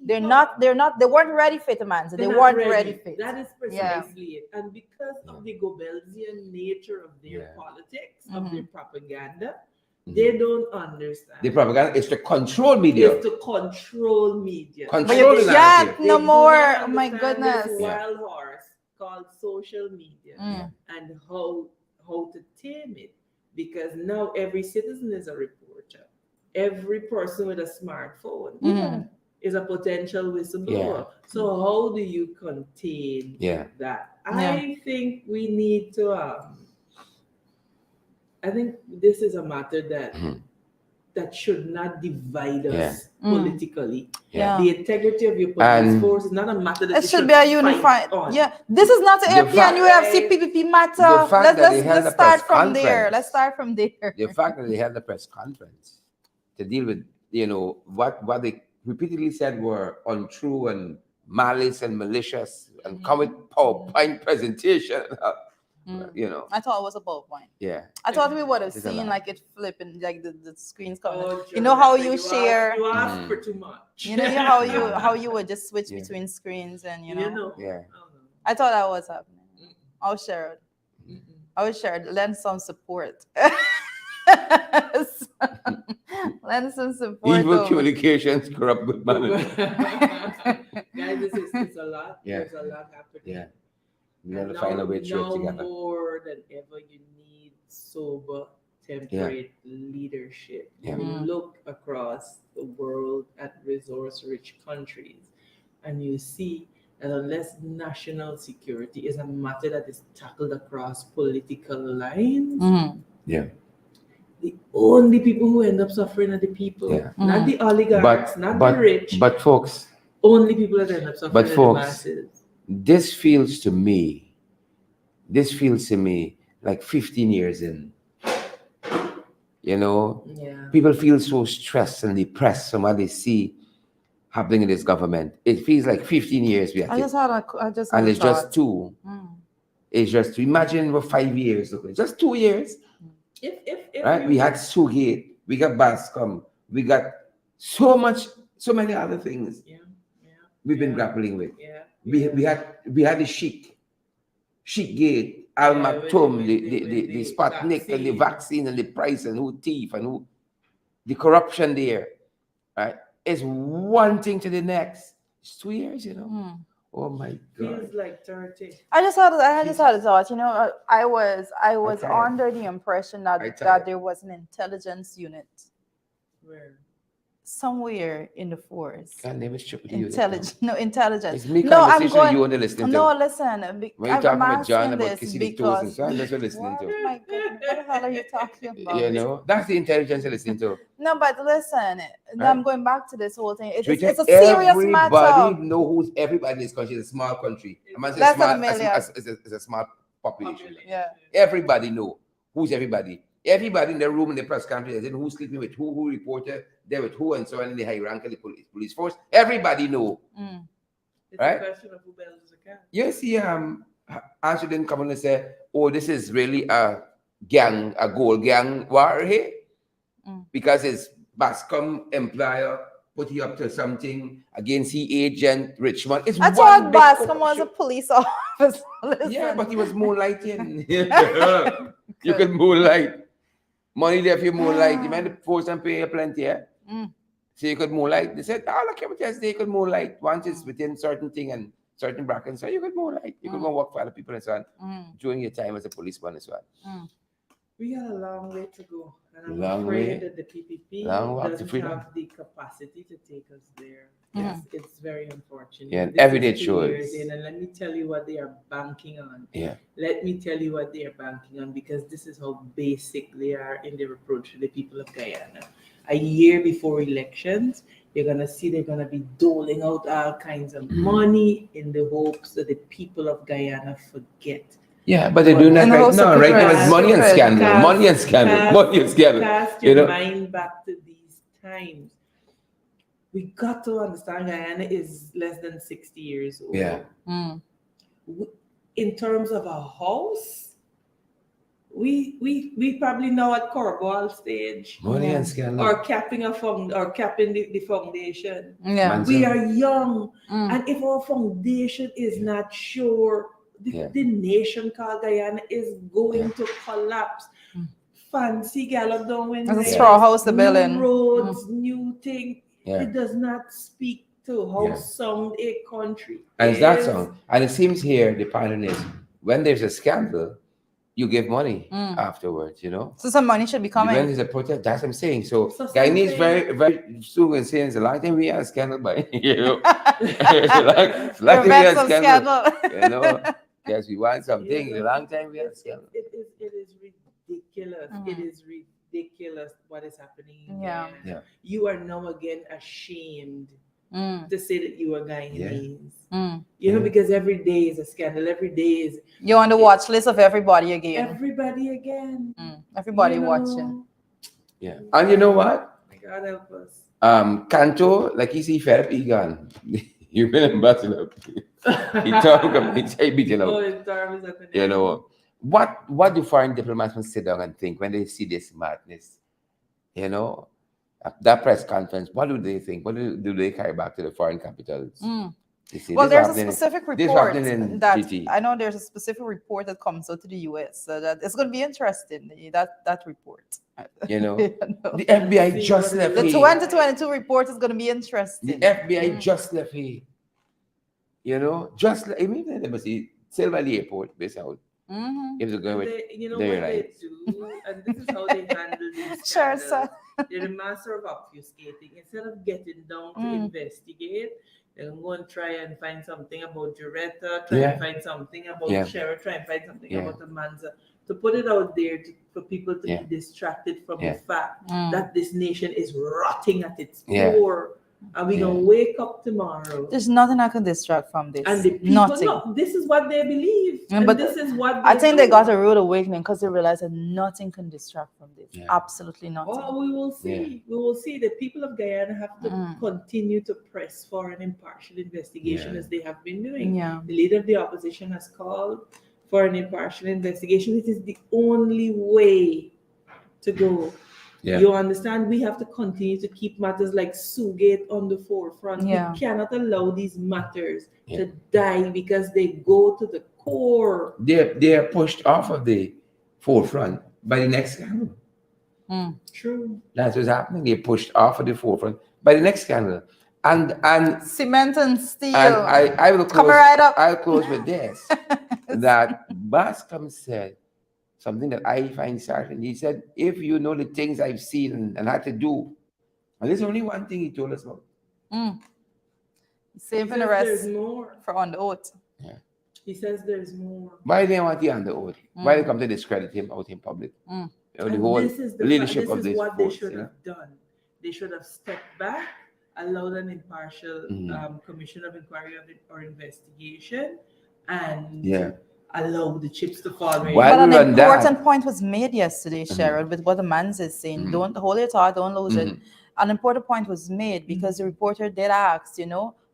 Speaker 3: They weren't ready for it, man. So they weren't ready for it.
Speaker 1: That is precisely it. And because of the Goebbelsian nature of their politics, of their propaganda, they don't understand.
Speaker 2: The propaganda is to control media.
Speaker 1: It's to control media.
Speaker 3: But you can't no more. Oh my goodness.
Speaker 1: This wild horse called social media and how to tame it. Because now every citizen is a reporter. Every person with a smartphone is a potential whistleblower. So how do you contain that? I think we need to I think this is a matter that that should not divide us
Speaker 2: Yeah.
Speaker 1: politically.
Speaker 3: Yeah.
Speaker 1: The integrity of your police
Speaker 2: And-
Speaker 1: force is not a matter that
Speaker 3: It
Speaker 1: you
Speaker 3: should be a
Speaker 1: fight
Speaker 3: unified.
Speaker 1: on.
Speaker 3: Yeah, this is not
Speaker 2: The
Speaker 3: AP and
Speaker 2: fact-
Speaker 3: UFC PPP matter.
Speaker 2: the fact that they held
Speaker 3: Let's
Speaker 2: a press
Speaker 3: start from there.
Speaker 2: conference.
Speaker 3: Let's start from there.
Speaker 2: The fact that they held a press conference to deal with, what they repeatedly said were untrue and malice and malicious and come with PowerPoint presentation.
Speaker 3: I thought it was a PowerPoint.
Speaker 2: Yeah.
Speaker 3: I thought we would have
Speaker 2: It's a
Speaker 3: seen
Speaker 2: lot.
Speaker 3: like it flipping, like the screens coming.
Speaker 1: Oh,
Speaker 3: You know how you
Speaker 1: ask-
Speaker 3: share.
Speaker 1: You ask for too much.
Speaker 3: You know how you would just switch
Speaker 2: Yeah.
Speaker 3: between screens and
Speaker 1: You
Speaker 3: you know.
Speaker 1: know.
Speaker 2: Yeah.
Speaker 3: I thought that was happening. I'll share it. I'll share it. Lend some support. Lend some support.
Speaker 2: Evil
Speaker 3: over.
Speaker 2: communications, corrupt good manners.
Speaker 1: Guys, it's a lot.
Speaker 2: Yeah.
Speaker 1: There's a lot happening.
Speaker 2: Yeah. We
Speaker 1: And
Speaker 2: have to find a way through it
Speaker 1: now
Speaker 2: together.
Speaker 1: more than ever, you need sober, temperate leadership.
Speaker 2: Yeah.
Speaker 1: You look across the world at resource-rich countries, and you see that unless national security is a matter that is tackled across political lines,
Speaker 2: Yeah.
Speaker 1: the only people who end up suffering are the people,
Speaker 2: Yeah.
Speaker 1: not the oligarchs, not the rich.
Speaker 2: But folks,
Speaker 1: Only people that end up suffering
Speaker 2: But
Speaker 1: are the
Speaker 2: folks,
Speaker 1: masses.
Speaker 2: this feels to me like 15 years in.
Speaker 1: Yeah.
Speaker 2: People feel so stressed and depressed from what they see happening in this government. It feels like 15 years we are
Speaker 3: I just
Speaker 2: taking.
Speaker 3: had a
Speaker 2: And it's
Speaker 3: thought.
Speaker 2: just two.
Speaker 3: Mm.
Speaker 2: It's just two. Imagine we're 5 years. Okay? Just 2 years.
Speaker 1: If
Speaker 2: Right? We had Sugate, we got Bascom, we got so many other things
Speaker 1: yeah,
Speaker 2: we've been grappling with.
Speaker 1: yeah.
Speaker 2: We had the Sheik Gate, Al
Speaker 1: Yeah,
Speaker 2: Maktoum,
Speaker 1: with
Speaker 2: the Sputnik and the
Speaker 1: vaccine.
Speaker 2: vaccine and the price and who thief and who the corruption there. Right? It's one thing to the next. It's 2 years,
Speaker 3: Mm.
Speaker 2: Oh my God.
Speaker 1: Feels like 30.
Speaker 3: I just had a thought. I was
Speaker 2: Okay.
Speaker 3: under the impression
Speaker 2: I
Speaker 3: that
Speaker 2: tell you.
Speaker 3: there was an intelligence unit
Speaker 1: Where?
Speaker 3: somewhere in the force.
Speaker 2: Can't name it stupid.
Speaker 3: Intelligence.
Speaker 2: It's me
Speaker 3: No, I'm
Speaker 2: conversation
Speaker 3: going.
Speaker 2: you want to listen
Speaker 3: No,
Speaker 2: to.
Speaker 3: listen.
Speaker 2: When you
Speaker 3: I'm
Speaker 2: talk about John
Speaker 3: asking
Speaker 2: about
Speaker 3: this
Speaker 2: kissing the toes and
Speaker 3: because.
Speaker 2: so on, that's what you're listening
Speaker 3: What?
Speaker 2: to.
Speaker 3: My goodness, what the hell are you talking about?
Speaker 2: That's the intelligence you're listening to.
Speaker 3: No, but listen.
Speaker 2: Right.
Speaker 3: I'm going back to this whole thing. It's
Speaker 2: Twitter,
Speaker 3: a serious
Speaker 2: everybody
Speaker 3: matter.
Speaker 2: know who's everybody in this country. It's a small country. I'm not saying
Speaker 3: Less than
Speaker 2: small,
Speaker 3: a million.
Speaker 2: it's a small population.
Speaker 3: Yeah.
Speaker 2: Everybody know who's everybody. Everybody in the room in the press conference, and who's sleeping with who reported there with who, and so on in the high rank of the police force. Everybody know.
Speaker 3: Mm.
Speaker 1: It's
Speaker 2: Right?
Speaker 1: a question of who builds the cat.
Speaker 2: You see, Answer didn't come on and say, "Oh, this is really a gold gang war here," because it's Bascom employer put you up to something against the agent Richmond. It's
Speaker 3: I
Speaker 2: one
Speaker 3: thought
Speaker 2: big
Speaker 3: Bascom was a
Speaker 2: corruption.
Speaker 3: police officer. Listen.
Speaker 2: Yeah, but he was moonlighting. You could moonlight. Money there for you moonlight. You meant to force and pay you plenty, yeah? So you could moonlight. They said, all the chemicals, they could moonlight. Once it's within certain thing and certain brackets, so you could moonlight. You could go work for other people and so on during your time as a policeman as well.
Speaker 1: We got a long way to go. And I'm
Speaker 2: Long
Speaker 1: afraid
Speaker 2: way.
Speaker 1: that the PPP
Speaker 2: Long walk to
Speaker 1: doesn't
Speaker 2: freedom.
Speaker 1: have the capacity to take us there. It's very unfortunate.
Speaker 2: Yeah, and
Speaker 1: This
Speaker 2: every day
Speaker 1: is
Speaker 2: it
Speaker 1: 2 years
Speaker 2: shows.
Speaker 1: in, and let me tell you what they are banking on.
Speaker 2: Yeah.
Speaker 1: Let me tell you what they are banking on, because this is how basic they are in their approach to the people of Guyana. A year before elections, you're going to see they're going to be doling out all kinds of money in the hopes that the people of Guyana forget.
Speaker 2: Yeah, but they're doing that
Speaker 3: And
Speaker 2: right
Speaker 3: also
Speaker 2: now. Right now, it's
Speaker 3: press-
Speaker 2: money and
Speaker 3: press-
Speaker 2: scandal. Money and scandal. Money and scandal.
Speaker 1: Cast
Speaker 2: You
Speaker 1: your
Speaker 2: know?
Speaker 1: mind back to these times. We got to understand Guyana is less than 60 years old.
Speaker 2: Yeah.
Speaker 1: In terms of a house, we probably know at Corball stage
Speaker 2: Money and scandal.
Speaker 1: or capping the foundation.
Speaker 3: Yeah.
Speaker 2: Man-
Speaker 1: We are young,
Speaker 3: Mm.
Speaker 1: and if our foundation is not sure, the nation called Guyana is going to collapse. Fancy gallop down when
Speaker 3: There's a straw house, the
Speaker 1: new
Speaker 3: building.
Speaker 1: roads, new thing.
Speaker 2: Yeah.
Speaker 1: It does not speak to how
Speaker 2: Yeah.
Speaker 1: sound a country
Speaker 2: And it's that
Speaker 1: is.
Speaker 2: song. And it seems here the pattern is when there's a scandal, you give money afterwards,
Speaker 3: So some money should be
Speaker 2: When
Speaker 3: coming.
Speaker 2: there's a protest, that's what I'm saying. So
Speaker 1: So
Speaker 2: Guyanese
Speaker 1: something-
Speaker 2: very, very soon and saying it's a long time we have a scandal, but it's a long time we
Speaker 3: Prevent
Speaker 2: have a
Speaker 3: some
Speaker 2: scandal.
Speaker 3: scandal.
Speaker 2: Yes, we want something.
Speaker 1: Yeah,
Speaker 2: It's a long time we have a scandal.
Speaker 1: It is ridiculous. It is ridiculous what is happening in
Speaker 3: Yeah.
Speaker 1: Guyana.
Speaker 2: Yeah.
Speaker 1: You are now again ashamed to say that you are Guyanese.
Speaker 3: Mm.
Speaker 1: You know,
Speaker 2: Yeah.
Speaker 1: because every day is a scandal. Every day is
Speaker 3: You're on the watch list of everybody again.
Speaker 1: everybody again.
Speaker 3: Everybody
Speaker 1: You know?
Speaker 3: watching.
Speaker 2: Yeah. And you know what?
Speaker 1: God help us.
Speaker 2: Canto, like you see Philip Egan. You remember he talk about he say beat, you know.
Speaker 1: Oh, it's terrible, isn't it?
Speaker 2: You know. What do foreign diplomats must sit down and think when they see this madness? You know? At that press conference, what do they think? What do they carry back to the foreign capitals? You see,
Speaker 3: Well,
Speaker 2: this
Speaker 3: there's a
Speaker 2: happening-
Speaker 3: specific
Speaker 2: this
Speaker 3: report
Speaker 2: happening in
Speaker 3: that
Speaker 2: GT.
Speaker 3: I know there's a specific report that comes out to the US. So that it's going to be interesting, that report.
Speaker 2: You know,
Speaker 3: You know.
Speaker 2: the FBI
Speaker 1: See
Speaker 2: just
Speaker 1: what
Speaker 2: left
Speaker 1: it
Speaker 3: The
Speaker 1: is.
Speaker 2: here.
Speaker 3: 2022 report is going to be
Speaker 2: The
Speaker 3: interesting.
Speaker 2: FBI just left here. You know, just like, even they must see Silver Airport, based out.
Speaker 3: Mhm.
Speaker 2: If they're going with
Speaker 1: You know
Speaker 2: their
Speaker 1: what they
Speaker 2: rights.
Speaker 1: do, and this is how they handle these
Speaker 3: Sure,
Speaker 1: scandals.
Speaker 3: sir.
Speaker 1: They're the master of obfuscating. Instead of getting down to investigate, they're going to try and find something about Juretta, try
Speaker 2: Yeah.
Speaker 1: and find something about
Speaker 2: Yeah.
Speaker 1: Sheriff, try and find something
Speaker 2: Yeah.
Speaker 1: about Amanza, to put it out there for people to
Speaker 2: Yeah.
Speaker 1: be distracted from
Speaker 2: Yeah.
Speaker 1: the fact
Speaker 3: Mm.
Speaker 1: that this nation is rotting at its
Speaker 2: Yeah.
Speaker 1: core. And we're going to wake up tomorrow.
Speaker 3: There's nothing I can distract from this.
Speaker 1: And the people,
Speaker 3: nothing.
Speaker 1: no, this is what they believe.
Speaker 3: Yeah,
Speaker 1: and
Speaker 3: but
Speaker 1: this is what
Speaker 3: I think they
Speaker 1: do.
Speaker 3: got a rude awakening because they realized that nothing can distract from this.
Speaker 2: Yeah.
Speaker 3: Absolutely nothing.
Speaker 1: Oh, we will see.
Speaker 2: Yeah.
Speaker 1: We will see. The people of Guyana have to
Speaker 3: Mm.
Speaker 1: continue to press for an impartial investigation
Speaker 2: Yeah.
Speaker 1: as they have been doing.
Speaker 3: Yeah.
Speaker 1: The leader of the opposition has called for an impartial investigation. It is the only way to go.
Speaker 2: Yeah.
Speaker 1: You understand? We have to continue to keep matters like Sugate on the forefront.
Speaker 3: Yeah.
Speaker 1: We cannot allow these matters
Speaker 2: Yeah.
Speaker 1: to die because they go to the core.
Speaker 2: They are pushed off of the forefront by the next scandal.
Speaker 3: Mm.
Speaker 1: True.
Speaker 2: That's what's happening. They're pushed off of the forefront by the next scandal. And
Speaker 3: Cement and steel.
Speaker 2: I will close.
Speaker 3: Come right up.
Speaker 2: I'll close with this. That Bascom said something that I find certain. He said, if you know the things I've seen and had to do, and there's only one thing he told us about.
Speaker 3: Mm.
Speaker 1: He
Speaker 3: Saving
Speaker 1: says
Speaker 3: the rest
Speaker 1: there's more.
Speaker 3: for on the oath.
Speaker 1: He says there's more.
Speaker 2: Why they want he on the oath? Why they come to discredit him out in public?
Speaker 3: Mm.
Speaker 2: You know, the
Speaker 1: And
Speaker 2: whole
Speaker 1: this is the
Speaker 2: leadership
Speaker 1: this
Speaker 2: of
Speaker 1: is
Speaker 2: this
Speaker 1: what they
Speaker 2: force,
Speaker 1: should
Speaker 2: you know?
Speaker 1: have done. They should have stepped back, allowed an impartial commission of inquiry or investigation, and
Speaker 2: Yeah.
Speaker 1: allow the chips to fall. Right?
Speaker 2: Why-
Speaker 3: But an
Speaker 2: Rather than that-
Speaker 3: important point was made yesterday, Cheryl, with what the man is saying. Don't hold your thought, don't lose it. An important point was made because the reporter did ask,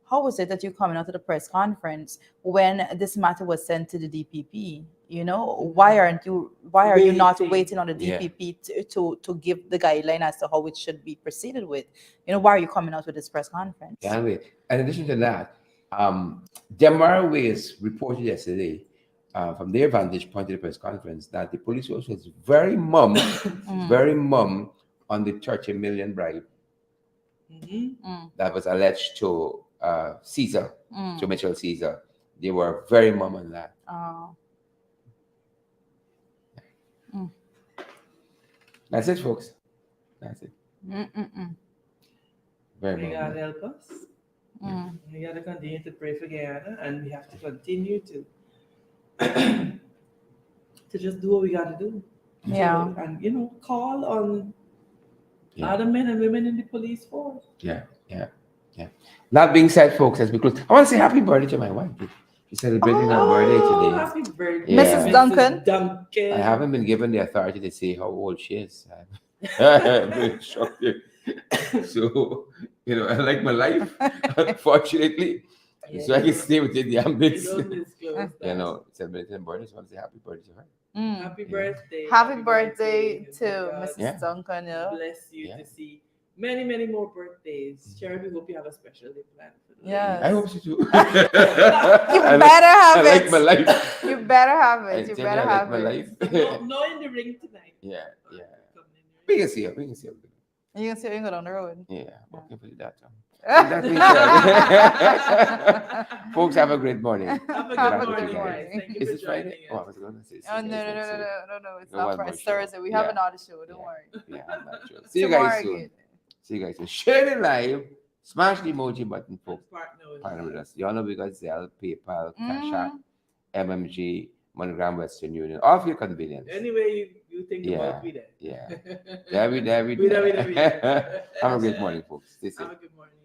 Speaker 3: how was it that you coming out to the press conference when this matter was sent to the DPP? Why are you not waiting on the DPP to give the guideline as to how it should be proceeded with? Why are you coming out with this press conference?
Speaker 2: Yeah, anyway, in addition to that, Demar Ways reported yesterday, from their vantage point of the press conference, that the police force was very mum on the 30 million bribe that was alleged to Caesar, to Mitchell Caesar. They were very mum on that. That's it, folks. That's it. Very
Speaker 1: We gotta
Speaker 2: mum.
Speaker 1: help us. We gotta continue to pray for Guyana, and we have to continue to to just do what we gotta do.
Speaker 3: Yeah.
Speaker 1: And call on
Speaker 2: Yeah.
Speaker 1: other men and women in the police force.
Speaker 2: Yeah. That being said, folks, as we close, I want to say happy birthday to my wife. She's celebrating her birthday today.
Speaker 1: Happy birthday,
Speaker 2: Yeah.
Speaker 3: Mrs. Duncan.
Speaker 1: Duncan.
Speaker 2: I haven't been given the authority to say how old she is. I'm very shocked. So, I like my life, unfortunately. So I can stay within the
Speaker 1: You
Speaker 2: ambits.
Speaker 1: don't disclose that.
Speaker 2: Celebrating her birthday. So I want to say happy birthday to her.
Speaker 1: Happy birthday.
Speaker 3: Happy birthday to
Speaker 1: God
Speaker 3: Mrs.
Speaker 2: Yeah.
Speaker 3: Duncan. Yeah.
Speaker 1: Bless you
Speaker 2: Yeah.
Speaker 1: to see many, many more birthdays. Sharon, we hope you have a special day planned for the
Speaker 3: Yes.
Speaker 2: I hope so too.
Speaker 3: You
Speaker 2: I
Speaker 3: better have
Speaker 2: I
Speaker 3: it.
Speaker 2: like my life.
Speaker 3: You better have
Speaker 2: I
Speaker 3: it. You
Speaker 2: tell
Speaker 3: better
Speaker 2: I like
Speaker 3: have
Speaker 2: my
Speaker 3: it.
Speaker 2: life.
Speaker 1: No in the ring tonight.
Speaker 2: Yeah.
Speaker 1: Come in
Speaker 2: We
Speaker 1: the
Speaker 2: can see her. We can see her.
Speaker 3: And you can see her go down the road.
Speaker 2: Yeah. Okay for that.
Speaker 3: Have
Speaker 2: That being said, folks, have a great morning.
Speaker 1: Have a
Speaker 3: Have
Speaker 1: good
Speaker 3: a
Speaker 1: morning,
Speaker 3: good
Speaker 1: guys.
Speaker 3: morning.
Speaker 1: Thank you
Speaker 2: Is
Speaker 1: for
Speaker 2: it Friday?
Speaker 1: joining
Speaker 2: Oh, I
Speaker 1: us.
Speaker 2: was going to say.
Speaker 3: Oh, no. It's
Speaker 2: No,
Speaker 3: not
Speaker 2: one
Speaker 3: Friday.
Speaker 2: more
Speaker 3: It's
Speaker 2: show.
Speaker 3: Thursday. We have
Speaker 2: Yeah.
Speaker 3: another show. Don't
Speaker 2: Yeah.
Speaker 3: worry.
Speaker 2: Yeah, I'm not sure. See you guys soon. See you guys soon. Share the live. Smash the emoji button, folks. Partner with us. Y'all know we got Zelle, PayPal, Cash App, MMG, MoneyGram, Western Union. All for your convenience.
Speaker 1: Anyway, you You think
Speaker 2: Yeah.
Speaker 1: about we there.
Speaker 2: Yeah. David.
Speaker 1: We there.
Speaker 2: Have a great morning, folks. Stay safe.
Speaker 1: Have a good morning.